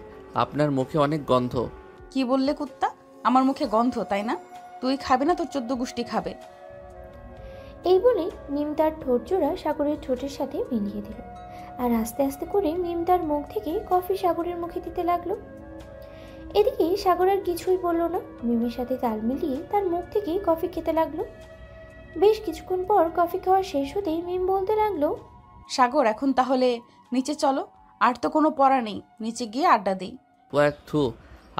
আপনার মুখে অনেক গন্ধ। কি বললে কুত্তা? আমার মুখে গন্ধ, তাই না? তুই খাবে না, তোর 14 গোষ্ঠী খাবে। এই বলে মিম তার ঠোঁট জোড়া সাগরের ঠোঁটের সাথে মিলিয়ে দিল আর আস্তে আস্তে করে মিম তার মুখ থেকে কফি সাগরের মুখে দিতে লাগলো। এদিকে সাগর আর কিছুই বলল না, মিমের সাথে তাল মিলিয়ে তার মুখ থেকে কফি খেতে লাগলো। বেশ কিছুক্ষণ পর কফি খাওয়া শেষ হতেই মিম বলতে লাগলো, সাগর, এখন তাহলে নিচে চলো, আর তো কোনো পড়া নেই, নিচে গিয়ে আড্ডা দিই। ও এক থু,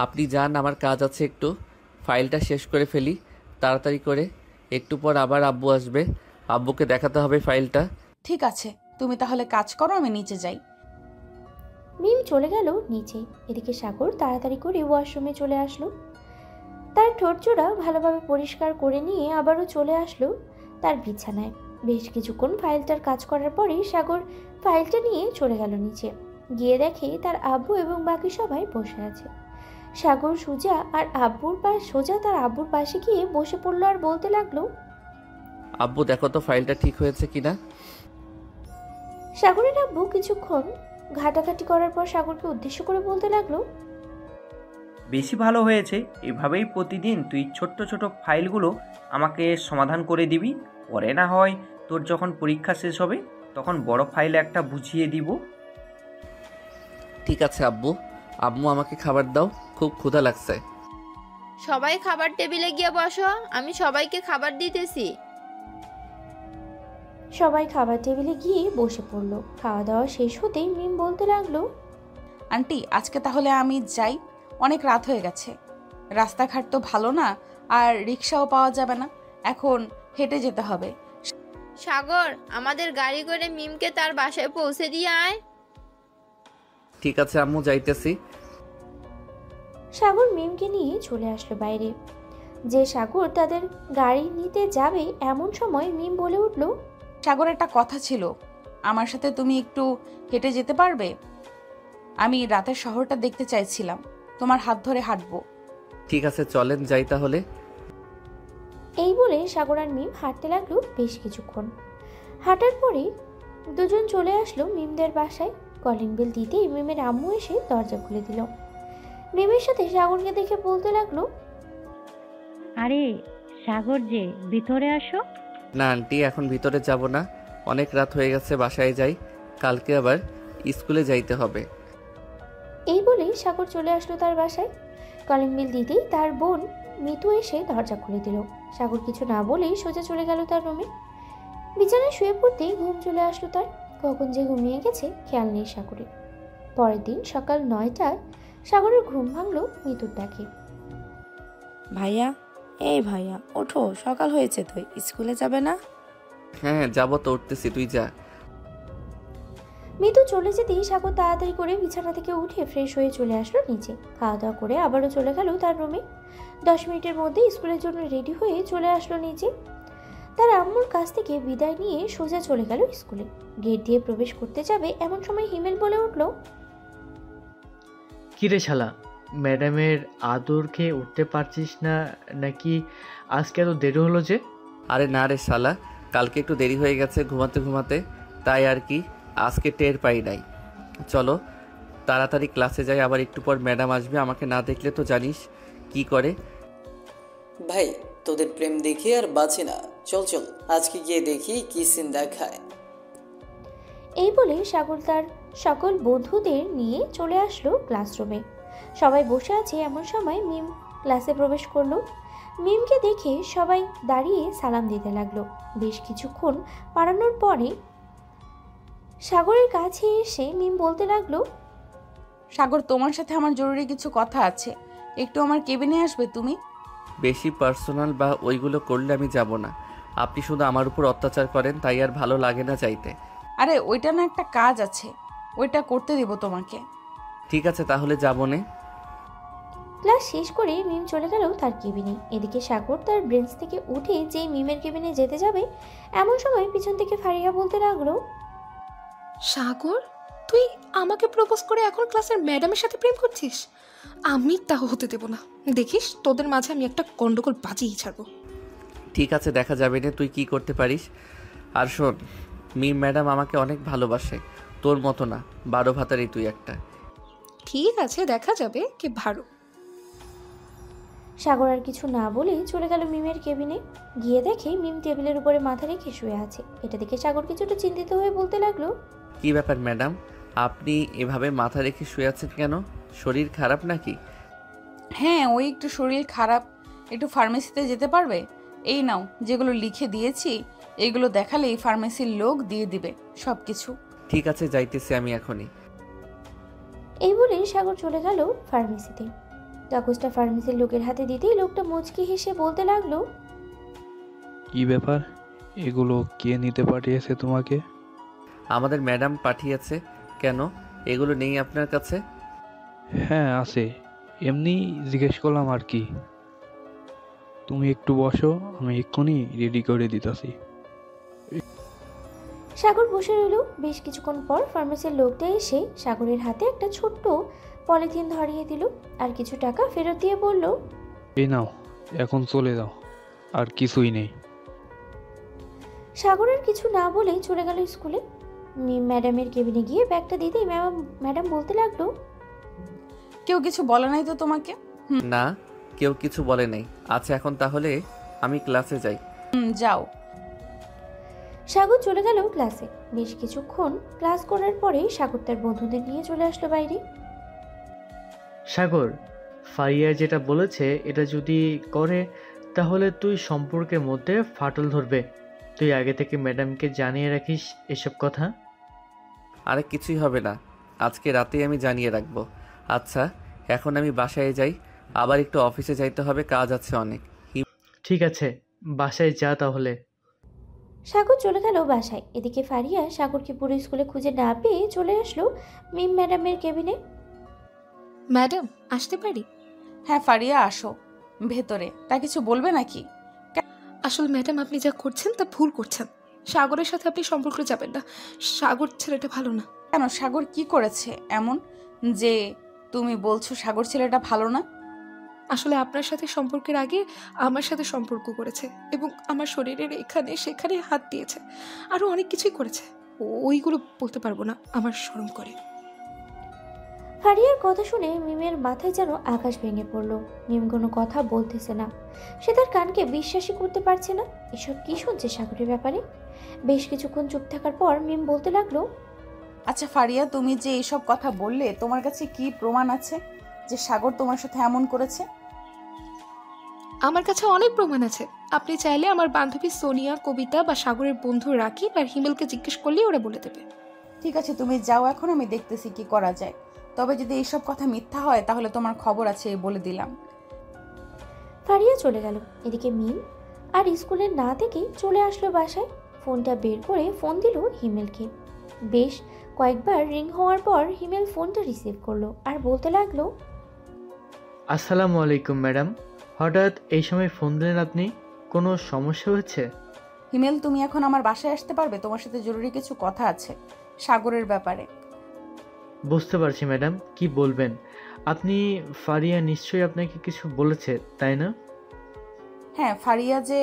আপনি যান, আমার কাজ আছে একটু। ফাইলটা শেষ করে ফেলি তাড়াতাড়ি করে। একটু পর আবার আব্বু আসবে, আব্বুকে দেখাতে হবে ফাইলটা। ঠিক আছে, তুমি তাহলে কাজ করো, আমি নিচে যাই। মিম চলে গেল নিচে। এদিকে সাগর তাড়াতাড়ি করে ওয়াশরুমে চলে আসলো। তার ঠোঁটজোড়া ভালোভাবে পরিষ্কার করে নিয়ে আবারও চলে আসলো তার বিছানায়। বেশ কিছুক্ষণ ফাইলটার কাজ করার পরেই সাগর ফাইলটা নিয়ে চলে গেল নিচে। গিয়ে দেখে তার আব্বু এবং বাকি সবাই বসে আছে। সাগর সোজা তার আব্বুর পাশে গিয়ে বসে পড়লো আর বলতে লাগলো, আব্বু দেখো তো ফাইলটা ঠিক হয়েছে কিনা। সাগরের আব্বু কিছুক্ষণ ঘাটাঘাটি করার পর সাগরকে উদ্দেশ্য করে বলতে লাগলো, বেশি ভালো হয়েছে। এভাবেই প্রতিদিন তুই ছোট্ট ছোট ফাইলগুলো আমাকে সমাধান করে দিবি। পরে না হয় তোর যখন পরীক্ষা শেষ হবে তখন বড় ফাইলে একটা বুঝিয়ে দিব। ঠিক আছে আব্বু। আম্মু আমাকে খাবার দাও, খুব ক্ষুধা লাগছে। সবাই খাবার টেবিলে গিয়ে বসো, আমি সবাইকে খাবার দিতেছি। সবাই খাবার টেবিলে গিয়ে বসে পড়লো। খাওয়া দাওয়া শেষ হতেই মিম বলতে লাগলো, আন্টি, আজকে তাহলে আমি যাই, অনেক রাত হয়ে গেছে। রাস্তাঘাট তো ভালো না, আর রিক্সাও পাওয়া যাবে না, এখন হেঁটে যেতে হবে। সাগর, আমাদের গাড়ি করে মিমকে তার বাসায় পৌঁছে দিয়ে আয়। ঠিক আছে আম্মু, যাইতেছি। সাগর মিমকে নিয়ে চলে আসলো বাইরে। যে সাগর তাদের গাড়ি নিতে যাবে এমন সময় মিম বলে উঠল, সাগর, একটা কথা ছিল, আমার সাথে তুমি একটু হেঁটে যেতে পারবে? আমি রাতের শহরটা দেখতে চাইছিলাম, তোমার হাত ধরে হাঁটবো। ঠিক আছে, চলেন যাই তাহলে। এই বলে সাগর আর মিম হাঁটতে লাগলো বেশ কিছুক্ষণ। হাঁটার পরে দুজন চলে আসলো মিমদের বাসায়। কলিং বেল দিতেই মিমের আম্মু এসে দরজা খুলে দিল। মিমের সাথে সাগরকে দেখে বলতে লাগলো, আরে সাগর যে, ভিতরে আসো। না আন্টি, এখন ভিতরে যাব না, অনেক রাত হয়ে গেছে, বাসায় যাই, কালকে আবার স্কুলে যাইতে হবে। এই বলেই সাগর চলে আসলো তার বাসায়। কলিং বেল দিতেই তার বোন মিতু এসে দরজা খুলে দিল। সাগর কিছু না বলেই সোজা চলে গেল তার রুমে। বিছানায় শুয়ে পড়তেই ঘুম চলে আসলো তার। কখন যে ঘুমিয়ে গেছে খেয়াল নেই সাগরের। পরের দিন সকাল 9টায় সাগরের ঘুম ভাঙলো মিতুর ডাকে। ভাইয়া, এই ভাইয়া ওঠো, সকাল হয়েছে তো, স্কুলে যাবে না? হ্যাঁ যাবো তো, উঠতেছি, তুই যা। মিতু চলে যেতেই সাগর তাড়াতাড়ি করে বিছানা থেকে উঠে ফ্রেশ হয়ে চলে আসলো নিচে। খাওয়া দাওয়া করে আবারও চলে গেল তার রুমে। 10 মিনিটের মধ্যে স্কুলের জন্য রেডি হয়ে চলে আসলো নিচে। তার আম্মুর কাছ থেকে বিদায় নিয়ে সোজা চলে গেল স্কুলে। গেট দিয়ে প্রবেশ করতে যাবে এমন সময় হিমেল বলে উঠল, কিরে শালা, ম্যাডামের আদর খেয়ে উঠতে পারছিস না নাকি? আজকে এত দেরি হলো যে? আরে না রে শালা, কালকে একটু দেরি হয়ে গেছে ঘুমাতে ঘুমাতে, তাই আর কি, আজকে টের পাই নাই। চলো তাড়াতাড়ি ক্লাসে যাই, আবার একটু পর ম্যাডাম আসবে, আমাকে না দেখলে তো জানিস কি করে। ভাই, তোদের প্রেম দেখি আর বাঁচে না। চল চল, আজকে গিয়ে দেখি কি সিন দেখায়। এই বলে সাগর তার সকল বন্ধুদের নিয়ে চলে আসলো ক্লাসরুমে। সবাই বসে আছে এমন সময় মিম ক্লাসে প্রবেশ করলো। মিমকে দেখে সবাই দাঁড়িয়ে সালাম দিতে লাগলো। বেশ কিছুক্ষণ পাড়ানোর পরে সাগরের কাছে এসে মিম বলতে লাগলো, সাগর, তোমার সাথে আমার জরুরি কিছু কথা আছে, একটু আমার কেবিনে আসবে তুমি? বেশি পার্সোনাল বা ওইগুলো করলে আমি যাব না। আপনি শুধু আমার উপর অত্যাচার করেন, তাই আর ভালো লাগে না চাইতে। আরে ওইটা না, একটা কাজ আছে, ওইটা করতে দেব তোমাকে। ঠিক আছে তাহলে যাব নে। ক্লাস শেষ করে মিম চলে গেল তার কেবিনে। এদিকে সাগর তার বেঞ্চ থেকে উঠে যেই মিমের কেবিনে যেতে যাবে এমন সময় পিছন থেকে ফারিয়া বলতে লাগলো, সাগর, তুই আমাকে প্রপোজ করে এখন ক্লাসের ম্যাডামের সাথে প্রেম করছিস? আমি তা হতে দেব না। দেখিস তোদের মাঝে আমি একটা গন্ডগোল বাজিয়ে ছাড়বো। ঠিক আছে, দেখা যাবে না তুই কি করতে পারিস। আর শোন, মিম ম্যাডাম আমাকে অনেক ভালোবাসে, তোর মতো না, 12 ভাতারই তুই একটা। ঠিক আছে, দেখা যাবে কে ভালো। সাগর আর কিছু না বলে চলে গেল মিমের কেবিনে। গিয়ে দেখে মিম টেবিলের উপরে মাথা রেখে শুয়ে আছে। এটা দেখে সাগর কিছুটা চিন্তিত হয়ে বলতে লাগলো, কি ব্যাপার ম্যাডাম, আপনি এভাবে মাথা রেখে শুয়ে আছেন কেন? শরীর খারাপ নাকি? হ্যাঁ, ওই একটু শরীর খারাপ, একটু ফার্মেসিতে যেতে পারবে? এই নাও, যেগুলো লিখে দিয়েছি এগুলো দেখালেই ফার্মেসির লোক দিয়ে দিবে সব কিছু। ঠিক আছে, যাইতেছি আমি এখনই। এই বলে সাগর চলে গেল ফার্মেসিতে। কাগজটা ফার্মেসির লোকের হাতে দিতেই লোকটা মুচকি হেসে বলতে লাগলো, কি ব্যাপার, এগুলো কে নিতে পাঠিয়েছে তোমাকে? আমাদের ম্যাডাম পাঠিয়েছে। কেন, এগুলো নেই আপনার কাছে? হ্যাঁ আছে, এমনি জিজ্ঞেস করলাম আর কি। তুমি একটু বসো, আমি এক্ষুনি রেডি করে দিতেছি। সাগর বসে রইল। বেশ কিছুক্ষণ পর ফার্মেসির লোকটা এসে সাগরের হাতে একটা ছোট্ট পলিথিন ধরিয়ে দিল আর কিছু টাকা ফেরত দিয়ে বলল, এই নাও, এখন চলে যাও, আর কিছুই নেই। সাগরের কিছু না বলেই চলে গেল স্কুলে। ম্যাডামের কেবিনে গিয়ে ব্যাগটা দিতেই ম্যাডাম বলতে লাগলো, কেউ কিছু বলে নাই তো তোমাকে? না, কেউ কিছু বলে নাই। আচ্ছা, এখন তাহলে আমি ক্লাসে যাই। যাও। সাগর চলে গেল ক্লাসে। বেশ কিছুক্ষণ ক্লাস করার পরে সাগর তার বন্ধুদের নিয়ে চলে আসলো বাইরে। সাগর, ফারিয়া যেটা বলেছে এটা যদি করে তাহলে তুই সম্পর্কের মধ্যে ফাটল ধরবে। তুই আগে থেকে ম্যাডামকে জানিয়ে রাখিস এসব কথা। আরে কিছুই হবে না, আজকে রাতেই আমি জানিয়ে রাখবো। আচ্ছা, এখন আমি বাসায় যাই, আবার একটু অফিসে যাইতে হবে, কাজ আছে অনেক। ঠিক আছে, বাসায় যা তাহলে। সাগর চলে গেল বাসায়। এদিকে ফারিয়া সাগরকে পুরো স্কুলে খুঁজে না পেয়ে চলে আসলো মিম ম্যাডামের কেবিনে। ম্যাডাম, আসতে পারি? হ্যাঁ ফারিয়া, আসো ভেতরে। তা কিছু বলবে নাকি? আসলে ম্যাডাম, আপনি যা করছেন তা ভুল করছেন। সাগরের সাথে আপনি সম্পর্কে যাবেন না। সাগর ছেলেটা ভালো না। কেন, সাগর কি করেছে এমন যে তুমি বলছো সাগর ছেলেটা ভালো না? আসলে আপনার সাথে সম্পর্কের আগে আমার সাথে সম্পর্ক করেছে এবং আমার শরীরের এখানে সেখানে হাত দিয়েছে, আরও অনেক কিছুই করেছে। ওইগুলো বলতে পারবো না, আমার শরম করে। ফারিয়ার কথা শুনে মিমের মাথায় যেন আকাশ ভেঙে পড়লো। মিম কোনো কথা বলতেছে না। সে তার কানকে বিশ্বাসই করতে পারছে না। এসব কি শুনছে সাগরের ব্যাপারে? বেশ কিছুক্ষণ চুপ থাকার পর মিম বলতে লাগলো, আচ্ছা ফারিয়া, তুমি যে এইসব কথা বললে, তোমার কাছে কি প্রমাণ আছে যে সাগর তোমার সাথে এমন করেছে? আমার কাছে অনেক প্রমাণ আছে। আপনি চাইলে আমার বান্ধবী সোনিয়া, কবিতা বা সাগরের বন্ধু রাকিব আর হিমেলকে জিজ্ঞেস করলেই ওরা বলে দেবে। ঠিক আছে, তুমি যাও, এখন আমি দেখতেছি কি করা যায়। তবে যদি এইসব কথা মিথ্যা হয় তাহলে তোমার খবর আছে, বলে দিলাম। ফারিয়া চলে গেল। এদিকে মিম আর স্কুলের না থেকেই চলে আসলো বাসায়। ফোনটা বের করে ফোন দিল হিমেলকে। বেশ কয়েকবার রিং হওয়ার পর হিমেল ফোনটা রিসিভ করলো আর বলতে লাগলো, আসসালামু আলাইকুম ম্যাডাম, হঠাৎ এই সময় ফোন দিলেন আপনি? কোনো সমস্যা হচ্ছে? হিমেল, তুমি এখন আমার বাসায় আসতে পারবে? তোমার সাথে জরুরি কিছু কথা আছে সাগরের ব্যাপারে। বুঝতে পারছি ম্যাডাম, কি বলবেন আপনি? ফারিয়া নিশ্চয়ই আপনাকে কিছু বলেছে, তাই না? হ্যাঁ, ফারিয়া যে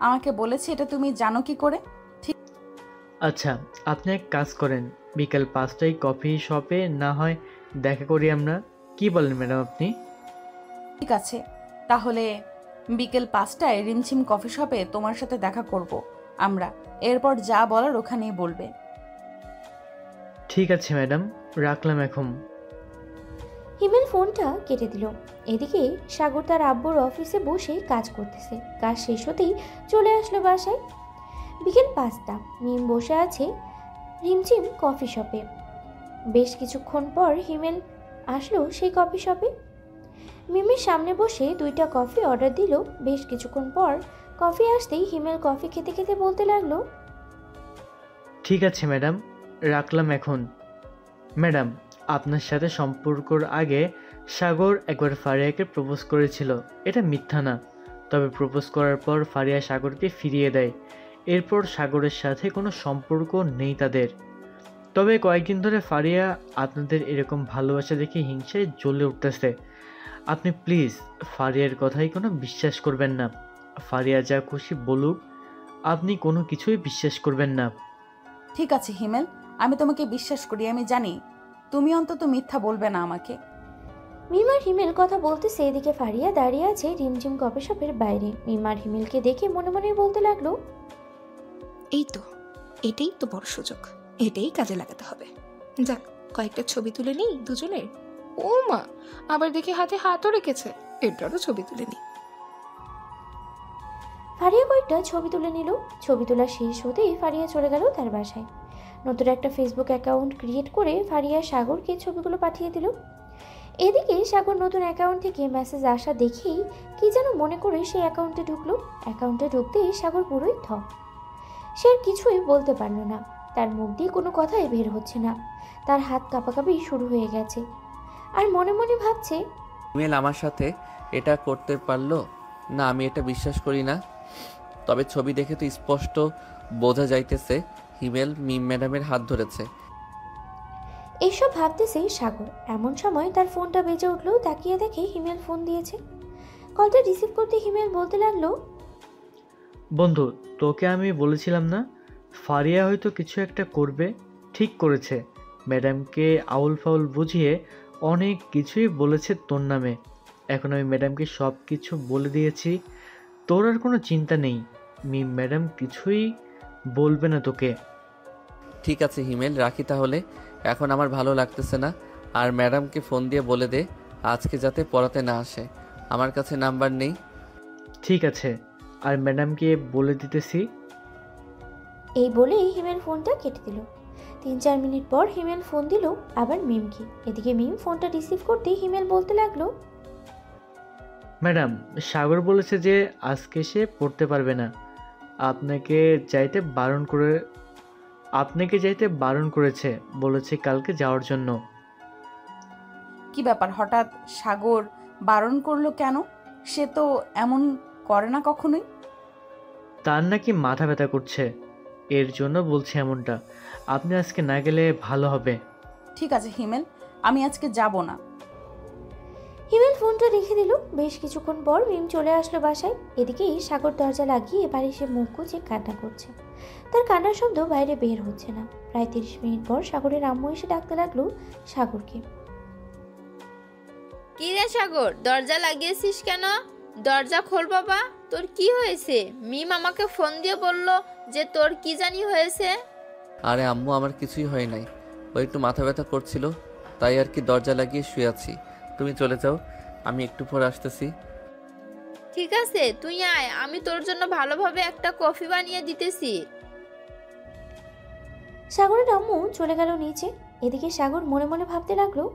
আমাকে বলেছে এটা তুমি জানো কি করে? আচ্ছা, আপনি এক কাজ করেন, বিকাল 5টায় কফি শপে না হয় দেখা করি আমরা, কি বলেন ম্যাডাম আপনি? ঠিক আছে, তাহলে বিকেল 5টায় রিমঝিম কফি শপে তোমার সাথে দেখা করব আমরা। এরপর যা বলার ওখানেই বলবে। ঠিক আছে ম্যাডাম, রাখলাম এখন। হিমেল ফোনটা কেটে দিল। এদিকে সাগর তার আব্বুর অফিসে বসে কাজ করতেছে। কাজ শেষ হতেই চলে আসলো বাসায়। বিকেল 5টা। মিম বসে আছে রিমঝিম কফি শপে। বেশ কিছুক্ষণ পর হিমেল আসলো সেই কফি শপে। মিমের সামনে বসে 2টা কফি অর্ডার দিল। বেশ কিছুক্ষণ পর কফি আসতেই হিমেল কফি খেতে খেতে বলতে লাগলো, ঠিক আছে ম্যাডাম, রাখলাম এখন। ম্যাডাম, আপনার সাথে সম্পর্কর আগে সাগর একবার ফারিয়াকে প্রপোজ করেছিল, এটা মিথ্যা না। তবে প্রপোজ করার পর ফারিয়া সাগরকে ফিরিয়ে দেয়। এরপর সাগরের সাথে কোনো সম্পর্ক নেই তাদের। তবে কয়েকদিন ধরে ফারিয়া আপনাদের এরকম ভালোবাসা দেখে হিংসায় জ্বলে উঠতেছে। আপনি প্লিজ ফারিয়ার কথাই কোনো বিশ্বাস করবেন না। ফারিয়া যা খুশি বলুক, আপনি কোনো কিছুই বিশ্বাস করবেন না। ঠিক আছে হিমেল, আমি তোমাকে বিশ্বাস করি। আমি জানি তুমি অন্তত মিথ্যা বলবে না আমাকে। মিম আর হিমেল কথা বলতেছে। এদিকে ফারিয়া দাঁড়িয়ে আছে রিমঝিম কফি শপের বাইরে। মিম আর হিমেলকে দেখে মনে মনে বলতে লাগলো, এই তো, এটাই তো বড় সুযোগ, এটাই কাজে লাগাতে হবে। যাক, কয়েকটা ছবি তুলে নিই দুজনের। ও মা, আবার দেখি হাতে হাতও রেখেছে, এটারও ছবি তুলে নিই। ফারিয়া কয়েকটা ছবি তুলে নিল। ছবি তোলা শেষ হতেই ফারিয়া চলে গেল তার বাসায়। নতুন একটা ফেসবুক অ্যাকাউন্ট ক্রিয়েট করে ফারিয়া সাগরকে ছবিগুলো পাঠিয়ে দিল। এদিকে সাগর নতুন অ্যাকাউন্ট থেকে মেসেজ আসা দেখেই কি যেন মনে করে সে অ্যাকাউন্টে ঢুকলো। অ্যাকাউন্টে ঢুকতেই সাগর পুরোই থ। সে আর কিছুই বলতে পারল না। তার মুখ দিয়ে কোনো কথাই বের হচ্ছে না। তার হাত কাঁপাকাঁপি শুরু হয়ে গেছে। আর মনে মনে ভাবছে, হিমেল আমার সাথে এটা করতে পারলো না, আমি এটা বিশ্বাস করি না। তবে ছবি দেখে তো স্পষ্ট বোঝা যাইতেছে হিমেল মিম ম্যাডামের হাত ধরেছে। এইসব ভাবতেছে সাগর। এমন সময় তার ফোনটা বেজে উঠলো। তাকিয়ে দেখে হিমেল ফোন দিয়েছে। কলটা রিসিভ করতে হিমেল বলতে লাগলো, বন্ধু, তোকে আমি বলেছিলাম না ফারিয়া হয়তো কিছু একটা করবে। ঠিক করেছে। ম্যাডামকে আউল ফাউল বুঝিয়ে অনেক কিছুই বলেছে তোর নামে। এখন আমি ম্যাডামকে সব কিছু বলে দিয়েছি। তোর আর কোনো চিন্তা নেই। মিম ম্যাডাম কিছুই বলবে না তোকে। ঠিক আছে হিমেল, রাখি তাহলে। এখন আমার ভালো লাগতেছে না। আর ম্যাডামকে ফোন দিয়ে বলে দে আজকে যাতে পড়াতে না আসে। আমার কাছে নাম্বার নেই। ঠিক আছে, আর ম্যাডামকে বলে দিতেছি। এই বলেই হিমেল ফোনটা কেটে দিল। 3-4 মিনিট পর হিমেল ফোন দিল আবার মিমকে। এদিকে মিম ফোনটা রিসিভ করতেই হিমেল বলতে লাগলো, ম্যাডাম, সাগর বলেছে যে আজকে সে পড়তে পারবে না। আপনাকে যাইতে বারণ করেছে। বলেছে কালকে যাওয়ার জন্য। কি ব্যাপার, হঠাৎ সাগর বারণ করলো কেন? সে তো এমন করে না কখনোই। তার নাকি মাথা ব্যথা করছে, এর জন্য বলছে এমনটা। আপনি আজকে না গেলে ভালো হবে। ঠিক আছে হিমেল, আমি আজকে যাব না। হিমেল ফোনটা রেখে দিল। বেশ কিছুক্ষণ পর মিম চলে আসলো বাসায়। এদিকেই সাগর দরজা লাগিয়ে এবার এসে মুখ গুজে কান্না করছে। তার কান্নার শব্দ বাইরে বের হচ্ছে না। প্রায় 30 মিনিট পর সাগরের আম্মু এসে ডাকতে লাগলো সাগরকে। কি রে সাগর, দরজা লাগিয়েছিস কেন? দরজা খোল বাবা, তোর কি হয়েছে? মিম আমাকে ফোন দিয়ে বলল যে তোর কি জানি হয়েছে। আরে আম্মু, আমার কিছুই হয় নাই। ও একটু মাথা ব্যথা করছিল, তাই আর কি দরজা লাগিয়ে শুয়ে আছি। তুমি চলে যাও, আমি একটু পর আসতেছি। ঠিক আছে, তুই আয়, আমি তোর জন্য ভালোভাবে একটা কফি বানিয়ে দিতেছি। সাগরের আম্মু চলে গেল নিচে। এদিকে সাগর মনে মনে ভাবতে লাগলো,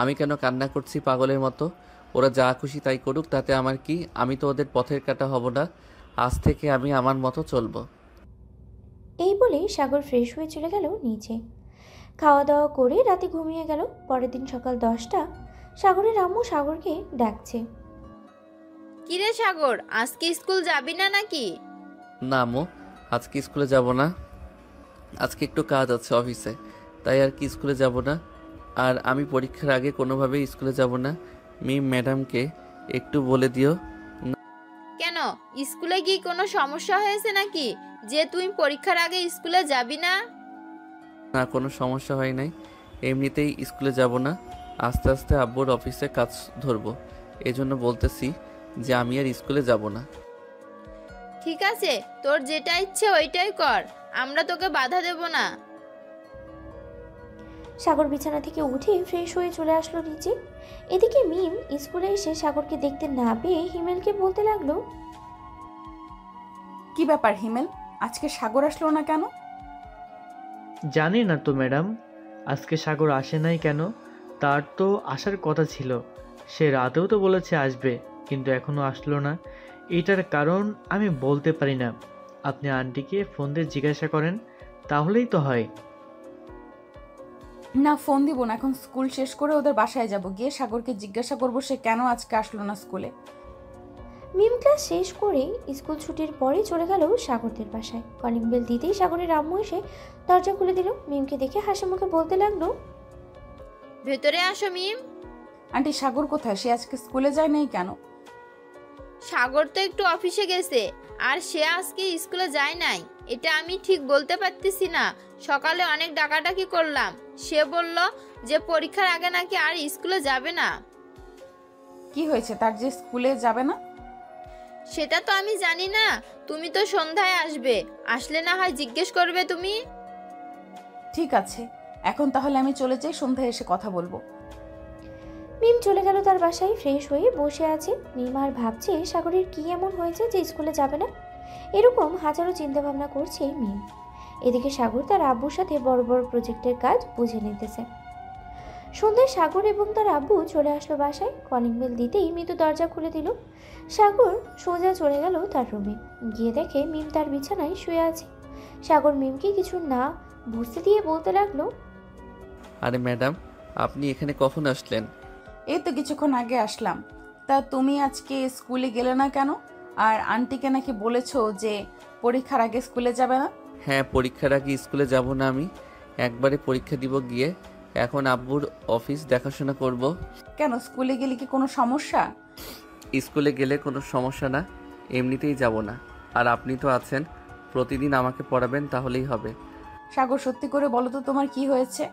আমি কেন কান্না করছি পাগলের মতো? ওরা যা খুশি তাই করুক, তাতে আমার কি? আমি তো ওদের পথের কাটা হব না। আজ থেকে আমি আমার মতো চলবো। এই বলে সাগর ফ্রেশ হয়ে চলে গেল নিচে। খাওয়া দাওয়া করে রাতে ঘুমিয়ে গেল। পরের দিন সকাল 10টা। সাগরের আম্মু সাগরকে ডাকছে। কি রে সাগর, আজকে স্কুল যাবি না নাকি? না আম্মু, আজকে স্কুলে যাব না। আজকে একটু কাজ আছে অফিসে, তাই আর কি স্কুলে যাব না। আর আমি পরীক্ষার আগে কোনোভাবেই স্কুলে যাব না। মিম ম্যাডামকে একটু বলে দিও। কেন, স্কুলে কি কোনো সমস্যা হয়েছে নাকি যে তুই পরীক্ষার আগে স্কুলে যাবি না? না, কোনো সমস্যা হয় নাই। এমনিতেই স্কুলে যাব না। আস্তে আস্তে আব্বুর অফিসে কাজ ধরবো, এজন্য বলতেছি যে আমি আর স্কুলে যাব না। ঠিক আছে, তোর যেটা ইচ্ছে ওইটাই কর, আমরা তোকে বাধা দেব না। সাগর বিছানা থেকে উঠে ফ্রেশ হয়ে চলে আসলো নিচে। এদিকে মিম স্কুলে এসে সাগরকে দেখতে না পেয়ে হিমেলকে বলতে লাগলো, কি ব্যাপার হিমেল, আজকে সাগর আসলো না কেন? জানি না তো ম্যাডাম, আজকে সাগর আসে নাই কেন। তার তো আসার কথা ছিল। সে রাতেও তো বলেছে আসবে, কিন্তু এখনো আসলো না। এটার কারণ আমি বলতে পারি না। আপনি আন্টিকে ফোন দিয়ে জিজ্ঞাসা করেন, তাহলেই তো হয়। না, ফোন দিব না। এখন স্কুল শেষ করে ওদের বাসায় যাব, গিয়ে সাগরকে জিজ্ঞাসা করব সে কেন আজকে আসলো না স্কুলে। মিম ক্লাস শেষ করে স্কুল ছুটির পরে চলে গেল সাগরদের বাসায়। কলিং বেল দিতেই সাগরের আম্মু এসে দরজা খুলে দিল। মিমকে দেখে হাসি মুখে বলতে লাগলো, ভেতরে আসো মিম। আন্টি, সাগর কোথায়? সে আজকে স্কুলে যায় নাই কেন? সাগর তো একটু অফিসে গেছে, আর সে আজকে স্কুলে যায় নাই এটা আমি ঠিক বলতে পারতেছি না। সকালে অনেক ডাকাডাকি করলাম, সে বলল যে পরীক্ষার আগে নাকি আর স্কুলে যাবে না। কি হয়েছে তার যে স্কুলে যাবে না? সেটা তো আমি জানি না, তুমি তো সন্ধ্যায় আসবে, আসলে না হয় জিজ্ঞেস করবে তুমি। ঠিক আছে, এখন তাহলে আমি চলে যাই, সন্ধ্যায় এসে কথা বলবো। মিম চলে গেল তার বাসায়। ফ্রেশ হয়ে বসে আছে মিম আর ভাবছে সাগরের কি এমন হয়েছে যে স্কুলে যাবে না। এরকম হাজারো চিন্তা ভাবনা করছে মিম। এদিকে সাগর তার আব্বুর সাথে বড় বড় প্রজেক্টের কাজ বুঝে নিতেছে। সন্ধ্যায় সাগর এবং তার আব্বু চলে আসলো বাসায়। কলিং বেল দিতেই মিতু দরজা খুলে দিল। সাগর সোজা চলে গেল তার রুমে। গিয়ে দেখে মিম তার বিছানায় শুয়ে আছে। সাগর মিমকে কিছু না বুঝতে দিয়ে বলতে লাগলো, আরে ম্যাডাম, আপনি এখানে কখন আসলেন? এই তো কিছুক্ষণ আগে আসলাম। তা তুমি আজকে স্কুলে গেলে না কেন? আর আন্টিকে নাকি বলেছো যে পরীক্ষার আগে স্কুলে যাবে না? হ্যাঁ, পরীক্ষার আগে স্কুলে যাব না আমি, একবারে পরীক্ষা দিব গিয়ে। এখন আব্বুর অফিস দেখাশোনা করব। কেন, স্কুলে গেলে কি কোনো সমস্যা? স্কুলে গেলে কোনো সমস্যা না, এমনিতেই যাব না। আর আপনি তো আছেন, প্রতিদিন আমাকে পড়াবেন, তাহলেই হবে। সাগর, সত্যি করে বলো তো তোমার কি হয়েছে?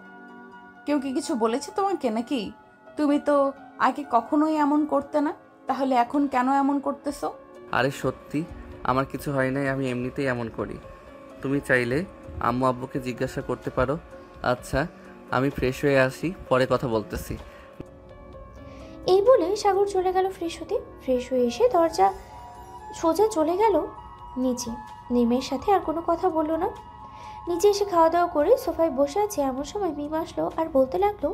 কেউ কি কিছু বলেছে তোমাকে নাকি? তুমি তো আগে কখনোই এমন করতে না, তাহলে এখন কেন এমন করতেছো? আরে সত্যি আমার কিছু হয় নাই, আমি এমনিতেই এমন করি। তুমি চাইলে আম্মু আব্বুকে জিজ্ঞাসা করতে পারো। আচ্ছা, আমি ফ্রেশ হয়ে আসি, পরে কথা বলতেছি। এই বলে সাগর চলে গেল ফ্রেশ হতে। ফ্রেশ হয়ে এসে দরজা সোজা চলে গেল নিচে। নিমের সাথে আর কোনো কথা বললো না। নিচে এসে খাওয়া দাওয়া করে সোফায় বসে আছে এমন সময় মিম আসলো আর বলতে লাগলো,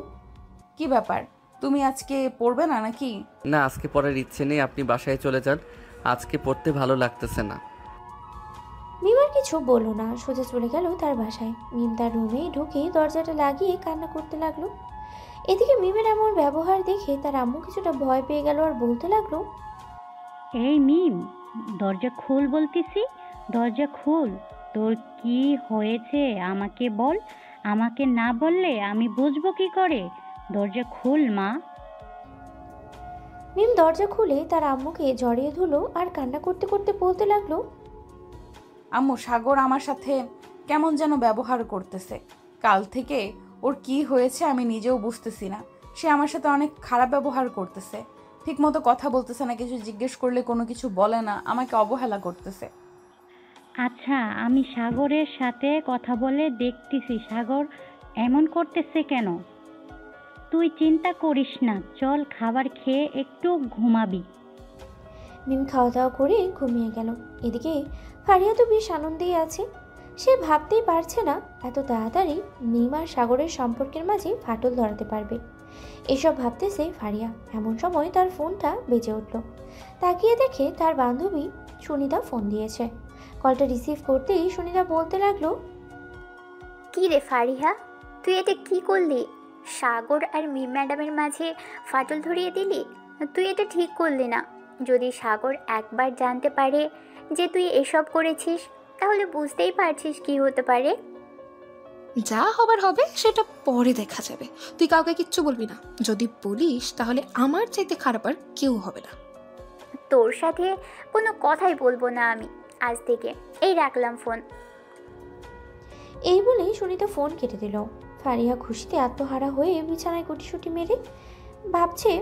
কি ব্যাপার, তুমি আজকে পড়বে না নাকি? না, আজকে পড়ার ইচ্ছে নেই, আপনি বাসায় চলে যান, আজকে পড়তে ভালো লাগতেছে না। মিম আর কিছু বললো না, সোজা চলে গেল তার বাসায়। মিম তার রুমে ঢুকে দরজাটা লাগিয়ে কান্না করতে লাগলো। এদিকে মিমের এমন ব্যবহার দেখে তার আম্মু কিছুটা ভয় পেয়ে গেল আর বলতে লাগলো, এই মিম, দরজা খোল বলতেছি, দরজা খোল। তোর কি হয়েছে আমাকে বল, আমাকে না বললে আমি বুঝবো কি করে? দরজা খোল মা। মিম দরজা খুলে তার আম্মুকে জড়িয়ে ধরলো আর কান্না করতে করতে বলতে লাগলো, আম্মু, সাগর আমার সাথে কেমন যেন ব্যবহার করতেছে। কাল থেকে ওর কি হয়েছে আমি নিজেও বুঝতেছি না। সে আমার সাথে অনেক খারাপ ব্যবহার করতেছে, ঠিক মতো কথা বলতেছে না, কিছু জিজ্ঞেস করলে কোনো কিছু বলে না, আমাকে অবহেলা করতেছে। আচ্ছা, আমি সাগরের সাথে কথা বলে দেখতেছি সাগর এমন করতেছে কেন। তুই চিন্তা করিস না, চল খাবার খেয়ে একটু ঘুমাবি। মিম খাওয়া দাওয়া করে ঘুমিয়ে গেল। এদিকে ফারিয়া তো বেশ আনন্দেই আছে। সে ভাবতেই পারছে না এত তাড়াতাড়ি মিম আর সাগরের সম্পর্কের মাঝে ফাটল ধরাতে পারবে। এসব ভাবতেছে ফারিয়া। এমন সময় তার ফোনটা বেজে উঠল। তাকিয়ে দেখে তার বান্ধবী সুনিতা ফোন দিয়েছে। কলটা রিসিভ করতেই সুনিতা বলতে লাগলো, কি রে ফারিহা, তুই এটা কি করলি? সাগর আর মিম ম্যাডামের মাঝে ফাটল ধরিয়ে দিলি। তুই এটা ঠিক করলি না। যদি সাগর একবার জানতে পারে যে তুই এসব করেছিস, তাহলে বুঝতেই পারছিস কি হতে পারে। যা হবার হবে সেটা পরে দেখা যাবে। তুই কাউকে কিচ্ছু বলবি না। যদি বলিস তাহলে আমার চাইতে খারাপ আর কেউ হবে না। তোর সাথে কোনো কথাই বলবো না আমি আজ থেকে। এই রাখলাম ফোন। এই বলেই সুনিতা ফোন কেটে দিল। ফারিয়া খুশিতে আত্মহারা হয়ে বিছানায় গুটিসুটি মেরে ভাবছে,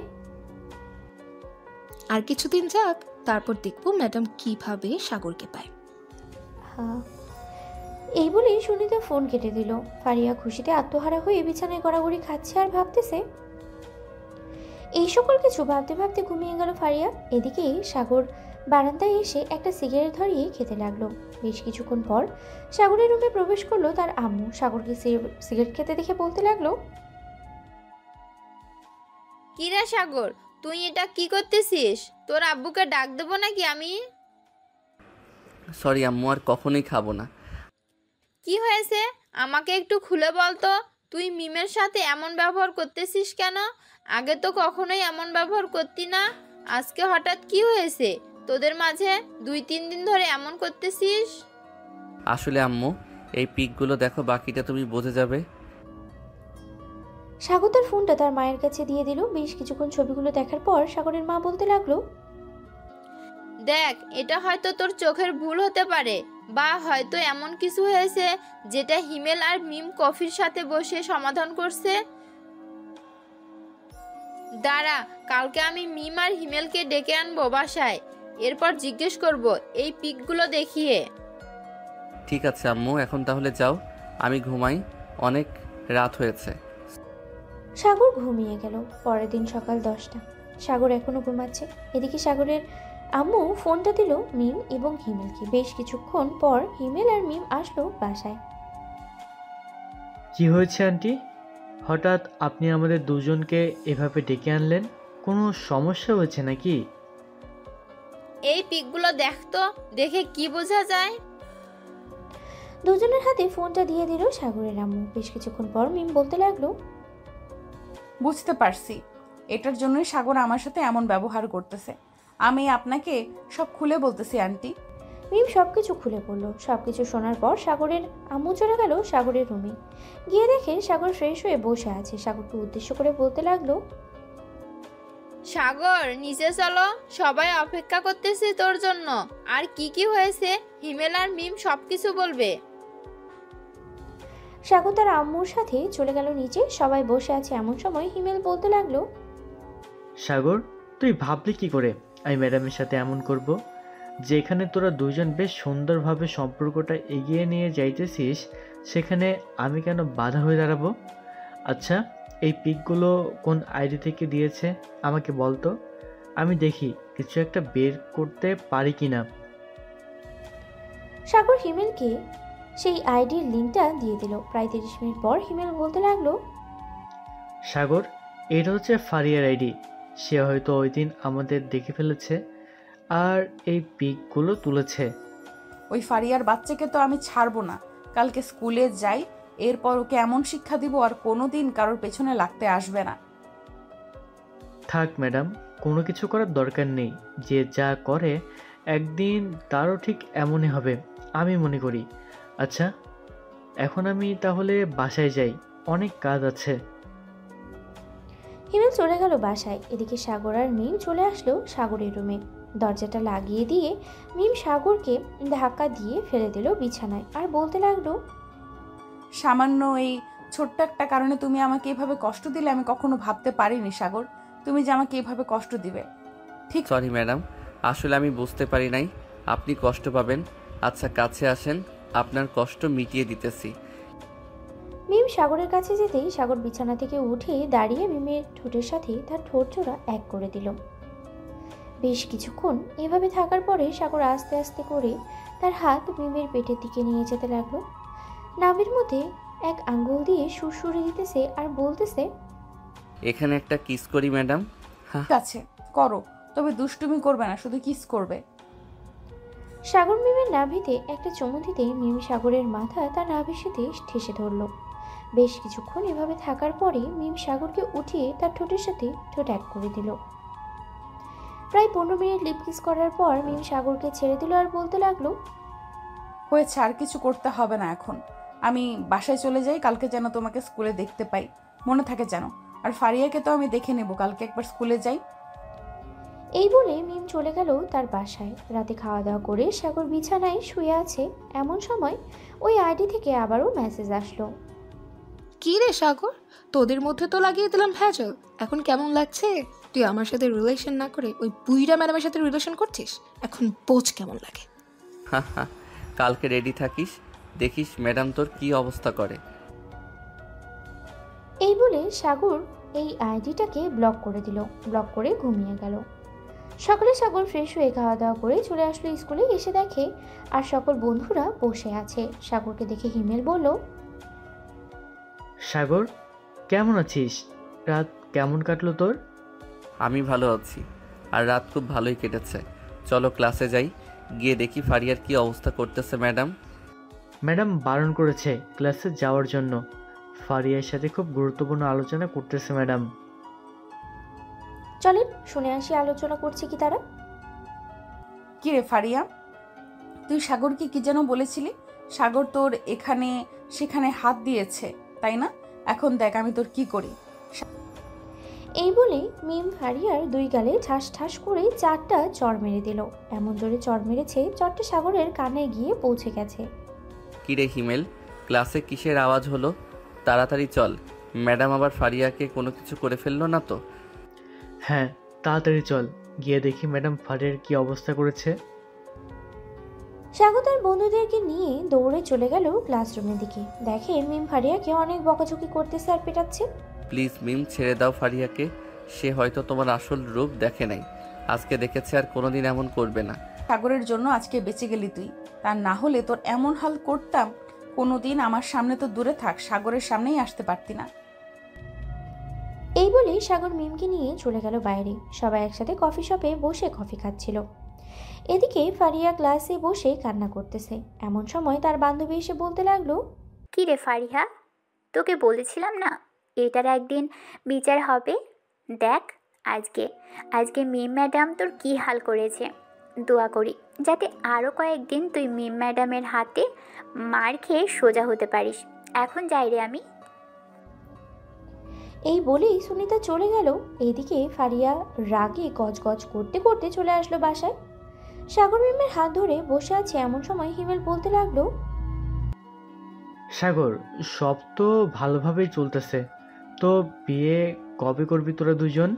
আর কিছুদিন যাক, তারপর দেখবো ম্যাডাম কিভাবে সাগরকে পায়। এই বলেই সুনিতা ফোন কেটে দিল। ফারিয়া খুশিতে আত্মহারা হয়ে বিছানায় গড়াগড়ি খাচ্ছে আর ভাবতেছে। এই সকল কিছু ভাবতে ভাবতে ঘুমিয়ে গেল ফারিয়া। এদিকে সাগর বারান্দায় এসে একটা সিগারেট ধরিয়ে খেতে লাগলো। বেশ কিছুক্ষণ পর সাগরের রুমে প্রবেশ করলো তার আম্মু। সাগরকে সিগারেট খেতে দেখে বলতে লাগলো, কিরা সাগর, তুই এটা কি করতেছিস? তোর আব্বুকে ডাক দেবো নাকি আমি? সরি আম্মু, আর কখনোই খাবো না। কি হয়েছে আমাকে একটু খুলে বল তো। তুই মিমের সাথে এমন ব্যবহার করতেছিস কেন? আগে তো কখনোই এমন ব্যবহার করতি না, আজকে হঠাৎ কি হয়েছে তোদের মাঝে? 2-3 দিন ধরে এমন করতেছিস। আসলে আম্মু, এই পিকগুলো দেখো, বাকিটা তুমি বুঝে যাবে। সাগর তার ফোনটা তার মায়ের কাছে দিয়ে দিল। বেশ কিছুক্ষণ ছবিগুলো দেখার পর সাগরের মা বলতে লাগলো, দেখ, এটা হয়তো তোর চোখের ভুল হতে পারে, বা হয়তো এমন কিছু হয়েছে যেটা হিমেল আর মিম কফির সাথে বসে সমাধান করছে। দাঁড়া, কালকে আমি মিম আর হিমেলকে ডেকে আনবো বাসায়, এরপর জিজ্ঞেস করব এই পিকগুলো দেখিয়ে। ঠিক আছে আম্মু, এখন তাহলে যাও, আমি ঘুমাই, অনেক রাত হয়েছে। সাগর ঘুমিয়ে গেল। পরের দিন সকাল 10টা। সাগর এখনো ঘুমাচ্ছে। এদিকে সাগরের আম্মু ফোনটা দিল মিম এবং হিমেলকে। বেশ কিছুক্ষণ পর হিমেল আর মিম আসলো বাসায়। কি হয়েছে আন্টি? হঠাৎ আপনি আমাদের দুজনকে এভাবে ডেকে আনলেন? কোনো সমস্যা হয়েছে নাকি? এই পিকগুলো দেখ তো, দেখে কি বোঝা যায়? দুজনের হাতে ফোনটা দিয়ে দিল সাগরের আম্মু। বেশ কিছুক্ষণ পর মিম বলতে লাগলো, বুঝতে পারছি, এটার জন্যই সাগর আমার সাথে এমন ব্যবহার করতেছে। আমি আপনাকে সব খুলে বলতেছি আন্টি। মিম সবকিছু খুলে পড়লো। সবকিছু শোনার পর সাগরের আম্মু চলে গেল সাগরের রুমে। গিয়ে দেখে সাগর ফ্রেশ হয়ে বসে আছে। সাগরকে উদ্দেশ্য করে বলতে লাগলো, সাগর নিচে চলো, সবাই অপেক্ষা করতেছে তোর জন্য। আর কি কি হয়েছে হিমেল আর মিম সবকিছু বলবে। সাগর তার আম্মুর সাথে চলে গেল নিচে। সবাই বসে আছে এমন সময় হিমেল বলতে লাগলো, সাগর, তুই ভাবলি কি করে আমি ম্যাডামের সাথে এমন করব? যেখানে তোরা দুজন বেশ সুন্দরভাবে সম্পর্কটা এগিয়ে নিয়ে যাইতেছিস, সেখানে আমি কেন বাধা হয়ে দাঁড়াবো? আচ্ছা, এই পিকগুলো কোন আইডি থেকে দিয়েছে আমাকে বলতো, আমি দেখি কিছু একটা বের করতে পারি কিনা। সাগর হিমেলকে সেই আইডির লিঙ্কটা দিয়ে দিল। প্রায় 30 মিনিট পর হিমেল বলতে লাগলো, সাগর, এটা হচ্ছে ফারিয়ার আইডি। সে হয়তো ওই দিন আমাদের দেখে ফেলেছে আর এই পিকগুলো তুলেছে। ওই ফারিয়ার বাচ্চাকে তো আমি ছাড়বো না। কালকে স্কুলে যাই, এরপর ওকে এমন শিক্ষা দিব আর কোনোদিন কারোর পেছনে লাগতে আসবে না। থাক ম্যাডাম, কোনো কিছু করার দরকার নেই। যে যা করে একদিন তারও ঠিক এমনই হবে আমি মনে করি। আচ্ছা, এখন আমি তাহলে বাসায় যাই, অনেক কাজ আছে। হিমেল চলে গেল বাসায়। এদিকে সাগর আর মিম চলে আসলো সাগরের রুমে। দরজাটা লাগিয়ে দিয়ে মিম সাগরকে ধাক্কা দিয়ে ফেলে দিল বিছানায় আর বলতে লাগলো, সামান্য এই ছোট্ট একটা কারণে তুমি আমাকে এভাবে কষ্ট দিলে আমি কখনো ভাবতে পারিনি সাগর, তুমি যে আমাকে এভাবে কষ্ট দিবে। ঠিক সরি ম্যাডাম, আসলে আমি বুঝতে পারি নাই আপনি কষ্ট পাবেন। আচ্ছা কাছে আসেন, আপনার কষ্ট মিটিয়ে দিতেছি। মিম সাগরের কাছে যেতেই সাগর বিছানা থেকে উঠে দাঁড়িয়ে মিমের ঠোঁটের সাথে তার ঠোঁট জোড়া এক করে দিল। বেশ কিছুক্ষণ এভাবে থাকার পরে সাগর আস্তে আস্তে করে তার হাত মিমের পেটের দিকে নিয়ে যেতে লাগলো। নাভির মধ্যে এক আঙ্গুল দিয়ে সুরসুরি দিতেছে আর বলতেছে, এখানে একটা কিস করি ম্যাডাম। হ্যাঁ আছে, করো, তবে দুষ্টুমি করবে না, শুধু কিস করবে। সাগর মিমের নাভিতে একটা চুমু দিতে মিম সাগরের মাথা তার নাভির সাথে ঠেসে ধরল। বেশ কিছুক্ষণ এভাবে থাকার পরে মিম সাগরকে উঠিয়ে তার ঠোঁটের সাথে ঠোঁট এক করে দিল। প্রায় 15 মিনিট লিপ কিস করার পর মিম সাগরকে ছেড়ে দিল আর বলতে লাগলো, হয়েছে, আর কিছু করতে হবে না এখন। আমি বাসায় চলে যাই, কালকে যেন তোমাকে স্কুলে দেখতে পাই, মনে থাকে যেন। আর ফারিয়াকে তো আমি দেখে নেব, কালকে একবার স্কুলে যাই। এই বলে মিম চলে গেল তার বাসায়। রাতে খাওয়া দাওয়া করে সাগর বিছানায় শুয়ে আছে এমন সময় ওই আইডি থেকে আবারও মেসেজ আসলো। কি রে সাগর, তোদের মধ্যে তো লাগিয়ে দিলাম ভেজাল, এখন কেমন লাগছে? তুই আমার সাথে রিলেশন না করে ওই বুইরা ম্যাডামের সাথে রিলেশন করছিস, এখন বোঝ কেমন লাগে। কালকে রেডি থাকিস, দেখিস ম্যাডাম তোর কি অবস্থা করে। এই বলে সাগর এই আইডিটাকে ব্লক করে দিল। ব্লক করে ঘুমিয়ে গেল। সকালে সাগর ফ্রেশ হয়ে খাওয়া দাওয়া করে চলে আসলো স্কুলে। এসে দেখে আর সকল বন্ধুরা বসে আছে। সাগরকে দেখে হিমেল বলল, সাগর, কেমন আছিস? রাত কেমন কাটলো তোর? আমি ভালো আছি, আর রাত খুব ভালোই কেটেছে। চলো ক্লাসে যাই, গিয়ে দেখি ফারিয়ার কি অবস্থা করতেছে। ম্যাডাম বারণ করেছে ক্লাসে যাওয়ার জন্য। ফারিয়ার সাথে খুব গুরুত্বপূর্ণ আলোচনা করতেছে ম্যাডাম। চলেন শুনে আসি আলোচনা করছে কি তারা। কি রে ফারিয়া, তুই সাগরকে কি যেন বলেছিলি? সাগর তোর এখানে সেখানে হাত দিয়েছে, তাই না? এখন দেখ আমি তোর কি করি। এই বলে মিম ফারিয়ার দুই গালে ঠাস ঠাস করে 4টা চড় মেরে দিল। এমন জোরে চড় মেরেছে চড়টা সাগরের কানে গিয়ে পৌঁছে গেছে। কিরে হিমেল, ক্লাসে কিসের আওয়াজ হলো? তাড়াতাড়ি চল, ম্যাডাম আবার ফারিয়াকে কোনো কিছু করে ফেললো না তো? হ্যাঁ, তাড়াতাড়ি চল, গিয়ে দেখি ম্যাডাম ফারিয়ার কি অবস্থা করেছে। সাগর তার বন্ধুদেরকে নিয়ে দৌড়ে চলে গেল ক্লাসরুমের দিকে। দেখে মিম ফারিয়াকে অনেক বকাঝকি করতেছে আর পেটাচ্ছে। প্লিজ মিম, ছেড়ে দাও ফারিয়াকে। সে হয়তো তোমার আসল রূপ দেখে নাই, আজকে দেখেছে, আর কোনোদিন এমন করবে না। সাগরের জন্য আজকে বেঁচে গেলি তুই, তা না হলে তোর এমন হাল করতাম। কোনোদিন আমার সামনে তো দূরে থাক, সাগরের সামনেই আসতে পারতি না। এই বলে সাগর মিমকে নিয়ে চলে গেল বাইরে। সবাই একসাথে কফি শপে বসে কফি খাচ্ছিল। এদিকে ফারিয়া ক্লাসে বসে কান্না করতেছে। এমন সময় তার বান্ধবী এসে বলতে লাগলো, কি রে ফারিহা, তোকে বলেছিলাম না এটার একদিন বিচার হবে। দেখ আজকে আজকে মিম ম্যাডাম তোর কি হাল করেছে। দোয়া করি যাতে আরও কয়েকদিন তুই মিম ম্যাডামের হাতে মার খেয়ে সোজা হতে পারিস। এখন যাই রে আমি। এই বলেই সুনিতা চলে গেল। এদিকে ফারিয়া রাগে গজগজ করতে করতে চলে আসলো বাসায়। সাগর মিমের হাত ধরে বসে আছে। এমন সময় হিমেল বলতে লাগলো, সাগর, সব তো ভালোভাবেই চলতেছে, তো বিয়ে কবে করবি তোরা দুজন?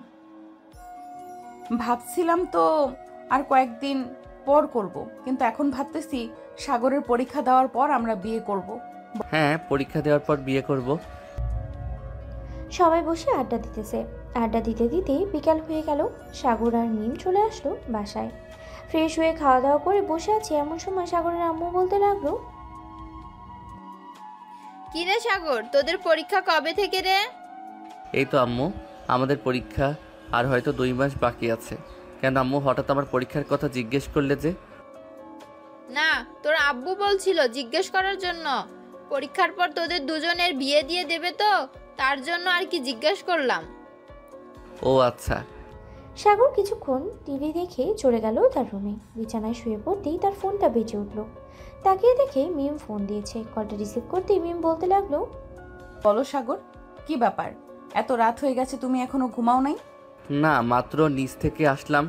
ভাবছিলাম তো আর কয়েকদিন পর করব, কিন্তু এখন ভাবতেছি সাগরের পরীক্ষা দেওয়ার পর আমরা বিয়ে করব। হ্যাঁ, পরীক্ষা দেওয়ার পর বিয়ে করব। সবাই বসে আড্ডা দিতেছে। আড্ডা দিতে দিতে বিকাল হয়ে গেল। সাগর আর মিম চলে আসলো বাসায়। ফ্রেশ হয়ে খাওয়া দাওয়া করে বসে আছে। এমন সময় সাগরের আম্মু বলতে লাগলো, কি রে সাগর, তোদের পরীক্ষা কবে থেকে রে? এই তো আম্মু, আমাদের পরীক্ষা আর হয়তো 2 মাস বাকি আছে। কেন আম্মু হঠাৎ আমার পরীক্ষার কথা জিজ্ঞেস করলে যে? না, তোর আব্বু বলছিল জিজ্ঞেস করার জন্য। পরীক্ষার পর তোদের দুজনের বিয়ে দিয়ে দেবে তো, তার জন্য আর কি জিজ্ঞেস করলাম। ও আচ্ছা। সাগর কিছুক্ষণ টিভি দেখে চলে গেল তার রুমে। বিছানায় শুয়ে পড়তেই তার ফোনটা বেজে উঠল। তাকিয়ে দেখে মিম ফোন দিয়েছে। কলটা রিসিভ করতেই মিম বলতে লাগলো, বলো সাগর, কি ব্যাপার? এত রাত হয়ে গেছে, তুমি এখনো ঘুমাও নাই? না, মাত্র নিচ থেকে আসলাম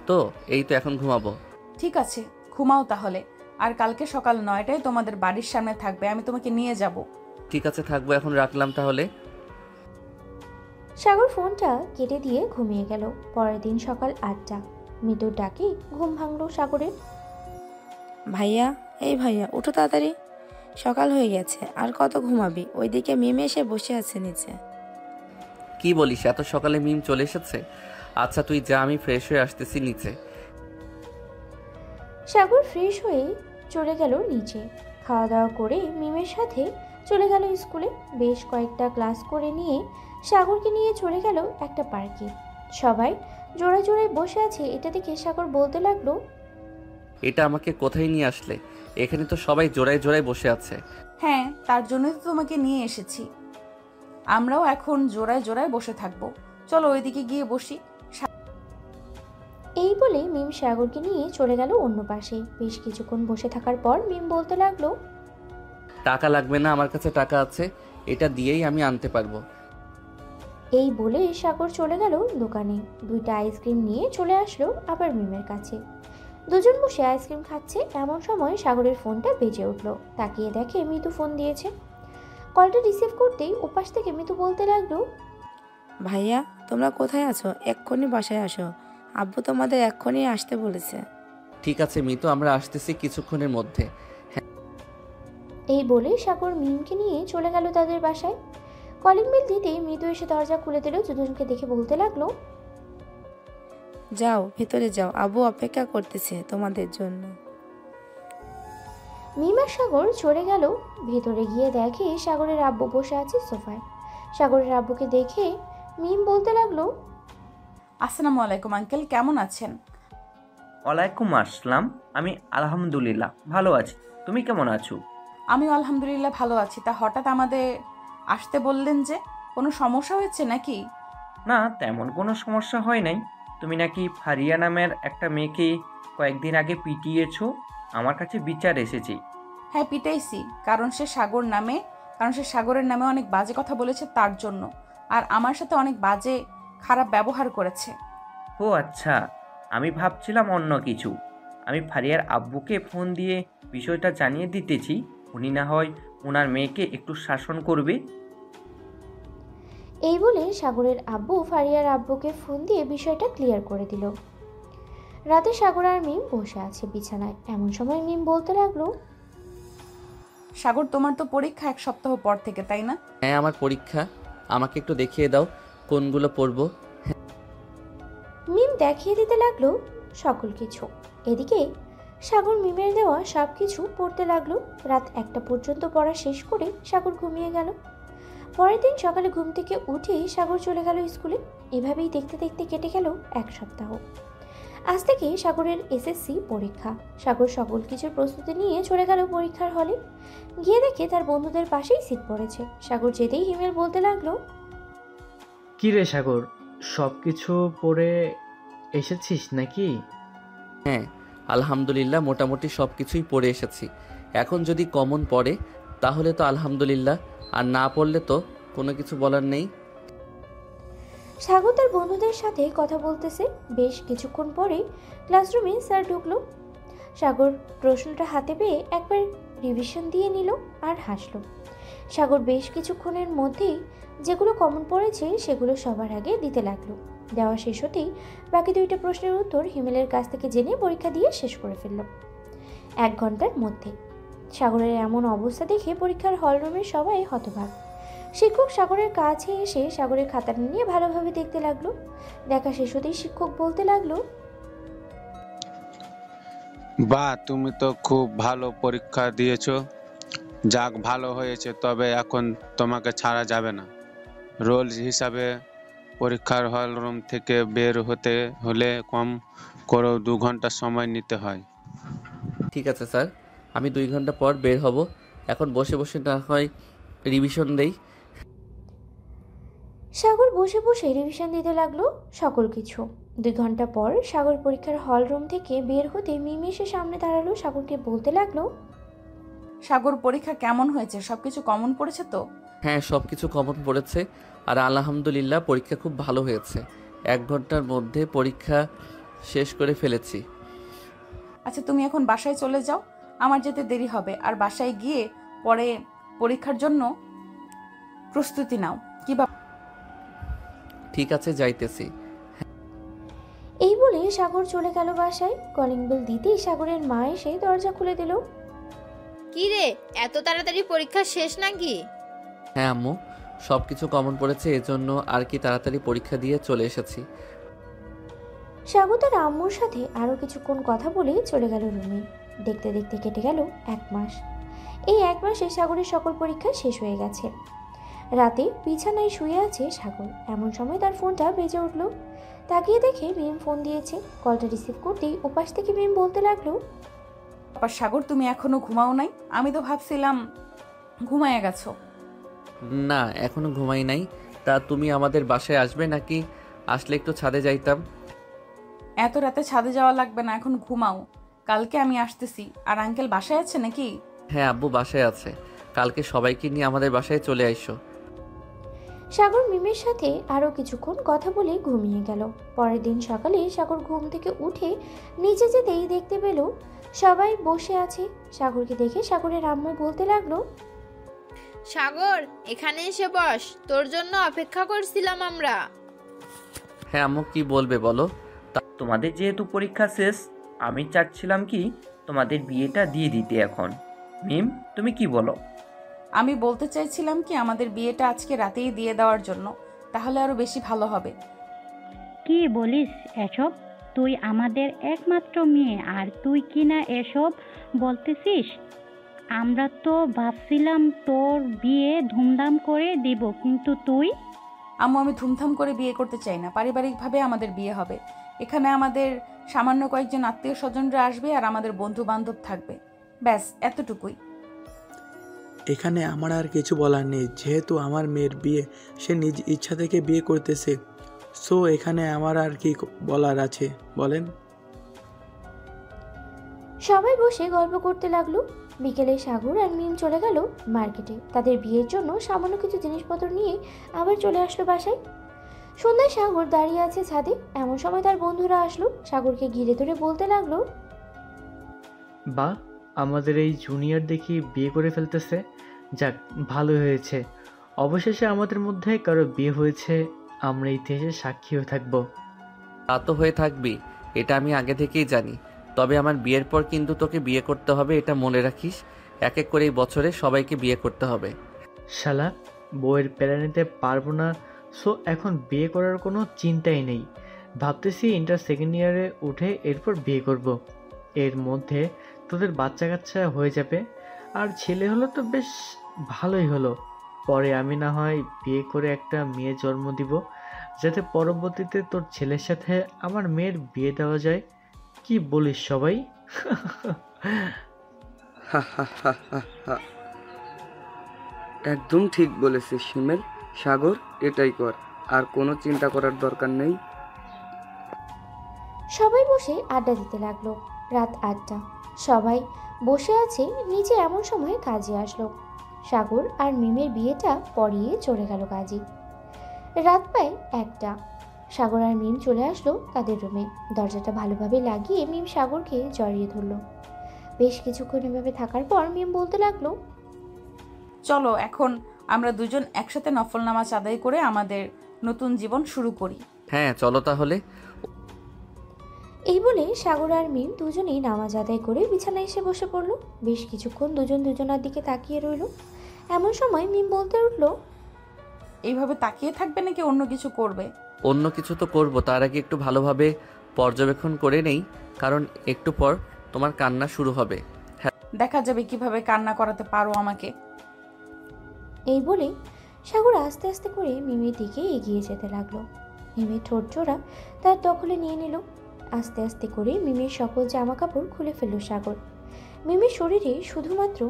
তো, এই তো এখন ঘুমাবো। ঠিক আছে, ঘুমাও তাহলে। আর কালকে সকাল 9টায় তোমাদের বাড়ির সামনে থাকবে, আমি তোমাকে নিয়ে যাব। ঠিক আছে, থাকবো, এখন রাখলাম তাহলে। সাগর ফোনটা কেটে দিয়ে ঘুমিয়ে গেল। পরের দিন সকাল 8টা। মৃদুর ডাকে ঘুম ভাঙলো সাগরের। ভাইয়া, এই ভাইয়া উঠো তাড়াতাড়ি, সকাল হয়ে গেছে, আর কত ঘুমাবি? ওইদিকে মিম এসে বসে আছে নিচে। কি বলিস, এত সকালে মিম চলে এসেছে? আচ্ছা তুই যা, আমি ফ্রেশ হয়ে আসতেছি নিচে। সাগর ফ্রেশ হয়ে চলে গেল নিচে। খাওয়া দাওয়া করে মিমের সাথে চলে গেল স্কুলে। বেশ কয়েকটা ক্লাস করে নিয়ে সাগরকে নিয়ে চলে গেল একটা পার্কে। সবাই জোড়ায় জোড়ায় বসে আছে। এটা দেখে সাগর বলতে লাগলো, এটা আমাকে কোথায় নিয়ে আসলে? এখানে তো সবাই জোড়ায় জোড়ায় বসে আছে। হ্যাঁ, তার জন্যই তো তোমাকে নিয়ে এসেছি। আমরাও এখন জোড়ায় জোড়ায় বসে থাকবো। চলো ওইদিকে গিয়ে বসি। এই বলে মিম সাগরকে নিয়ে চলে গেল অন্য পাশে। বেশ কিছুক্ষণ বসে থাকার পর মিম বলতে লাগলো, টাকা লাগবে না, আমার কাছে টাকা আছে, এটা দিয়েই আমি আনতে পারবো। এই বলে সাগর চলে গেল দোকানে। 2টা আইসক্রিম নিয়ে চলে আসলো আবার মিমের কাছে। দুজন বসে আইসক্রিম খাচ্ছে। এমন সময় সাগরের ফোনটা বেজে উঠলো। তাকিয়ে দেখে মিতু ফোন দিয়েছে। কলটা রিসিভ করতেই ওপাশ থেকে মিতু বলতে লাগলো, ভাইয়া, তোমরা কোথায় আছো? এক্ষুনি বাসায় আসো, আব্বু তোমাদের এক্ষুনি আসতে বলেছে। ঠিক আছে মিতু, আমরা আসতেছি কিছুক্ষণের মধ্যে। এই বলে সাগর মিমকে নিয়ে চলে গেল তাদের বাসায়। কলিং বেল দিতেই মৃদু এসে দরজা খুলে দিল। দুজনকে দেখে বলতে লাগলো, যাও ভেতরে যাও, আব্বু অপেক্ষা করতেছে তোমাদের জন্য। মিম আর সাগর চলে গেল। ভেতরে গিয়ে দেখে সাগরের আব্বু বসে আছে সোফায়। সাগরের আব্বুকে দেখে মিম বলতে লাগলো, আসসালামু আলাইকুম আঙ্কেল, কেমন আছেন? ওয়ালাইকুম আসসালাম, আমি আলহামদুলিল্লাহ ভালো আছি। তুমি কেমন আছো? আমিও আলহামদুলিল্লাহ ভালো আছি। তা হঠাৎ আমাদের আসতে বললেন যে, কোনো সমস্যা হয়েছে নাকি? না, তেমন কোনো সমস্যা হয় নাই। তুমি নাকি ফারিয়া নামের একটা মেয়েকে কয়েকদিন আগে পিটিয়েছো, আমার কাছে বিচার এসেছে। হ্যাঁ, পিটাইছি, কারণ সে সাগরের নামে অনেক বাজে কথা বলেছে তার জন্য, আর আমার সাথে অনেক বাজে খারাপ ব্যবহার করেছে। ও আচ্ছা, আমি ভাবছিলাম অন্য কিছু। আমি ফারিয়ার আব্বুকে ফোন দিয়ে বিষয়টা জানিয়ে দিতেছি, উনি না হয় ওনার মেয়েকে একটু শাসন করবে। এই বলে সাগরের আব্বু ফারিয়ার আব্বুকে ফোন দিয়ে বিষয়টা ক্লিয়ার করে দিল। রাতে সাগর আর মিম বসে আছে বিছানায়। এমন সময় মিম বলতে লাগলো, সাগর, তোমার তো পরীক্ষা 1 সপ্তাহ পর থেকে, তাই না? হ্যাঁ, আমার পরীক্ষা, আমাকে একটু দেখিয়ে দাও কোনগুলো পড়বো। মিম দেখিয়ে দিতে লাগলো সকল কিছু। এদিকে সাগর মিমের দেওয়া সব কিছু পড়তে লাগলো। রাত 1টা পর্যন্ত পড়া শেষ করে সাগর ঘুমিয়ে গেল। পরের দিন সকালে ঘুম থেকে উঠেই সাগর চলে গেল স্কুলে। এভাবেই দেখতে দেখতে কেটে গেল এক সপ্তাহ। আজ থেকে সাগরের এসএসসি পরীক্ষা। সাগর সকল কিছুর প্রস্তুতি নিয়ে চলে গেল পরীক্ষার হলে। গিয়ে দেখে তার বন্ধুদের পাশেই সিট পড়েছে। সাগর যেতেই হিমেল বলতে লাগলো, কি রে সাগর, সব কিছু পড়ে এসেছিস নাকি? হ্যাঁ, আলহামদুলিল্লাহ মোটামুটি সব কিছুই পড়ে এসেছি। এখন যদি কমন পড়ে তাহলে তো আলহামদুলিল্লাহ, আর না পড়লে তো কোনো কিছু বলার নেই। সাগর তার বন্ধুদের সাথে কথা বলতেছে। বেশ কিছুক্ষণ পরে ক্লাসরুমে স্যার ঢুকলো। সাগর প্রশ্নটা হাতে পেয়ে একবার রিভিশন দিয়ে নিল আর হাসলো। সাগর বেশ কিছুক্ষণের মধ্যেই যেগুলো কমন পড়েছে সেগুলো সবার আগে দিতে লাগলো। দেওয়া শেষ হতেই বাকি 2টা প্রশ্নের উত্তর হিমেলের কাছ থেকে জেনে পরীক্ষা দিয়ে শেষ করে ফেলল 1 ঘন্টার মধ্যে। সাগরের এমন অবস্থা দেখে পরীক্ষার হলরুমের সবাই হতবাক। শিক্ষক সাগরের কাছে এসে সাগরের খাতাটা নিয়ে ভালোভাবে দেখতে লাগলো। দেখা শেষ হতেই শিক্ষক বলতে লাগলো, বাহ, তুমি তো খুব ভালো পরীক্ষা দিয়েছো। যাক, ভালো হয়েছে, তবে এখন তোমাকে ছাড়া যাবে না। রোল হিসাবে পরীক্ষার হল রুম থেকে বের হতে হলে কম করেও 2 ঘন্টা সময় নিতে হয়। ঠিক আছে স্যার, আমি 2 ঘন্টা পর বের হব। এখন বসে বসে না হয় রিভিশন দেই। সাগর বসে বসে রিভিশন দিতে লাগলো সকল কিছু। 2 ঘন্টা পর সাগর পরীক্ষার হল রুম থেকে বের হতে মিমি এসে সামনে দাঁড়ালো। সাগরকে বলতে লাগলো, সাগর পরীক্ষা কেমন হয়েছে? সবকিছু কমন পড়েছে তো? হ্যাঁ, সব কিছু কমন পড়েছে আর আলহামদুলিল্লাহ পরীক্ষা খুব ভালো হয়েছে। 1 ঘন্টার মধ্যে পরীক্ষা শেষ করে ফেলেছি। আচ্ছা, তুমি এখন বাসায় চলে যাও, আমার যেতে দেরি হবে। আর বাসায় গিয়ে পরে পরীক্ষার জন্য প্রস্তুতি নাও। কি ঠিক আছে, যাইতেছি। এই বলে সাগর চলে গেল বাসায়। কলিং বেল দিতেই সাগরের মা এসে দরজা খুলে দিল। কি রে, এত তাড়াতাড়ি পরীক্ষা শেষ নাকি? হ্যাঁ আম্মু, সব কিছু কমন পড়েছে, এজন্য আর কি তাড়াতাড়ি পরীক্ষা দিয়ে চলে এসেছি। সাগর তার আম্মুর সাথে আরো কিছুক্ষণ কথা বলে চলে গেল রুমে। দেখতে দেখতে কেটে গেল 1 মাস। এই 1 মাসে সাগরের সকল পরীক্ষা শেষ হয়ে গেছে। রাতে বিছানায় শুয়ে আছে সাগর। এমন সময় তার ফোনটা বেজে উঠল। তাকিয়ে দেখে মিম ফোন দিয়েছে। কলটা রিসিভ করতেই ওপাশ থেকে মিম বলতে লাগলো, সাগর, তুমি এখনো ঘুমাও নাই? আমি তো ভাবছিলাম ঘুমায় গেছো। না, এখনো ঘুমাই নাই। তা তুমি আমাদের বাসায় আসবে নাকি? আসলে একটু ছাদে যাইতাম। এত রাতে ছাদে যাওয়া লাগবে না, এখন ঘুমাও। কালকে আমি আসতেছি। আর আঙ্কেল বাসায় আছে নাকি? হ্যাঁ আব্বু বাসায় আছে, কালকে সবাইকে নিয়ে আমাদের বাসায় চলে আইসো। সাগর মিমের সাথে আরো কিছুক্ষণ কথা বলে ঘুমিয়ে গেল। পরের দিন সকালে সাগর ঘুম থেকে উঠে নিচে যেতেই দেখতে পেল সবাই বসে আছে। সাগরকে দেখে সাগরের আম্মু বলতে লাগলো, সাগর, এখানে এসে বস, তোর জন্য অপেক্ষা করছিলাম আমরা। হ্যাঁ আম্মু, কি বলবে বলো। তোমাদের যেহেতু পরীক্ষা শেষ, আমি চাচ্ছিলাম কি তোমাদের বিয়েটা দিয়ে দিতে এখন। মিম, তুমি কি বলো? আমি বলতে চাইছিলাম কি আমাদের বিয়েটা আজকে রাতেই দিয়ে দেওয়ার জন্য, তাহলে আরো বেশি ভালো হবে। কি বলিস এসব? তুই আমাদের একমাত্র মেয়ে আর তুই কি না এসব বলতেছিস? আমরা তো ভাবছিলাম তোর বিয়ে ধুমধাম করে দিব, কিন্তু তুই। আম্মু, আমি ধুমধাম করে বিয়ে করতে চাই না। পারিবারিকভাবে আমাদের বিয়ে হবে। এখানে আমাদের সামান্য কয়েকজন আত্মীয় স্বজনরা আসবে আর আমাদের বন্ধু বান্ধব থাকবে, ব্যাস এতটুকুই। এখানে আমার আর কিছু বলার নেই। যেহেতু আমার মেয়ের বিয়ে, সে নিজ ইচ্ছা থেকে বিয়ে করতেছে, সো এখানে আমার আর কি বলার আছে বলেন? সবাই বসে গল্প করতে লাগলো। বিকেলে সাগর আর মিম চলে গেল মার্কেটে। তাদের বিয়ের জন্য সামান্য কিছু জিনিসপত্র নিয়ে আবার চলে আসলো বাসায়। সন্ধ্যায় সাগর দাঁড়িয়ে আছে ছাদে। এমন সময় তার বন্ধুরা আসলো। সাগরকে ঘিরে ধরে বলতে লাগলো, বা আমাদের এই জুনিয়র দেখি বিয়ে করে ফেলতেছে। যাক, ভালো হয়েছে। অবশেষে আমাদের মধ্যে কারো বিয়ে হয়েছে। আমরা ইতিহাসে সাক্ষী হয়ে থাকবো। তা তো হয়ে থাকবি, এটা আমি আগে থেকেই জানি। তবে আমার বিয়ের পর কিন্তু তোকে বিয়ে করতে হবে, এটা মনে রাখিস। 1 করে এই বছরে সবাইকে বিয়ে করতে হবে। শালা, বউয়ের প্যারা নিতে পারবো না, সো এখন বিয়ে করার কোনো চিন্তাই নেই। ভাবতেছি ইন্টার 2nd ইয়ারে উঠে এরপর বিয়ে করব। এর মধ্যে তোদের বাচ্চা কাচ্চা হয়ে যাবে। আর ছেলে হলো তো বেশ ভালোই হলো। পরে আমি না হয় বিয়ে করে একটা মেয়ে জন্ম দিব, যাতে পরবর্তীতে তোর ছেলের সাথে আমার মেয়ের বিয়ে দেওয়া যায়। কি বলিস সবাই? একদম ঠিক বলেছিস শিমেল। সাগর, এটাই কর, আর কোনো চিন্তা করার দরকার নেই। সবাই বসে আড্ডা দিতে লাগলো। রাত 8টা। সবাই বসে আছে নিচে, এমন সময় কাজী আসলো। সাগর আর মিমের বিয়েটা পড়িয়ে চলে গেল কাজী। রাত প্রায় 1টা। সাগর আর মিম চলে আসলো তাদের রুমে। দরজাটা ভালোভাবে লাগিয়ে মিম সাগরকে জড়িয়ে ধরলো। বেশ কিছুক্ষণ এভাবে থাকার পর মিম বলতে লাগলো, চলো এখন আমরা দুজন একসাথে নফল নামাজ আদায় করে আমাদের নতুন জীবন শুরু করি। হ্যাঁ চলো তাহলে। এই বলে সাগর আর মিম দুজনেই নামাজ আদায় করে বিছানায় এসে বসে পড়লো। বেশ কিছুক্ষণ দুজন দুজনার দিকে তাকিয়ে রইল। এমন সময় মিম বলতে উঠলো, এইভাবে তাকিয়ে থাকবে নাকি অন্য কিছু করবে? অন্য কিছু তো করবো, তার আগে একটু ভালোভাবে পর্যবেক্ষণ করে নেই, কারণ একটু পর তোমার কান্না শুরু হবে। দেখা যাবে কিভাবে কান্না করাতে পারো আমাকে। এই বলে সাগর আস্তে আস্তে করে মিমের দিকে এগিয়ে যেতে লাগলো। মিমের ঠোঁট জোড়া তার দখলে নিয়ে নিল। আস্তে আস্তে করে মিমের সকল জামা কাপড় খুলে ফেলল সাগর। মিমের শরীরে শুধুমাত্র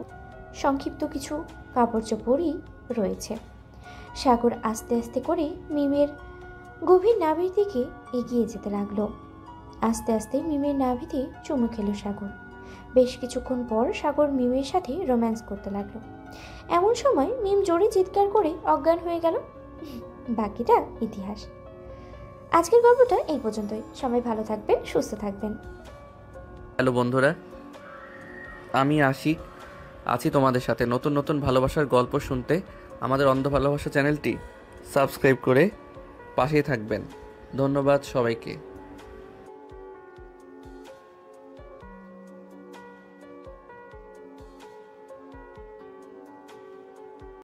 সংক্ষিপ্ত কিছু কাপড় চোপড়ই রয়েছে। সাগর আস্তে আস্তে করে মিমের গভীর নাভির দিকে এগিয়ে যেতে লাগলো। আস্তে আস্তে মিমের নাভিতে চুমু খেল সাগর। বেশ কিছুক্ষণ পর সাগর মিমের সাথে রোম্যান্স করতে লাগলো। এমন সময় মিম জোরে চিৎকার করে অজ্ঞান হয়ে গেল। বাকিটা ইতিহাস। আজকের গল্পটা এই পর্যন্তই। সবাই ভালো থাকবেন, সুস্থ থাকবেন। হ্যালো বন্ধুরা, আমি আশিক আছি তোমাদের সাথে নতুন নতুন ভালোবাসার গল্প শুনতে। আমাদের অন্ধ ভালোবাসা চ্যানেলটি সাবস্ক্রাইব করে পাশেই থাকবেন। ধন্যবাদ সবাইকে।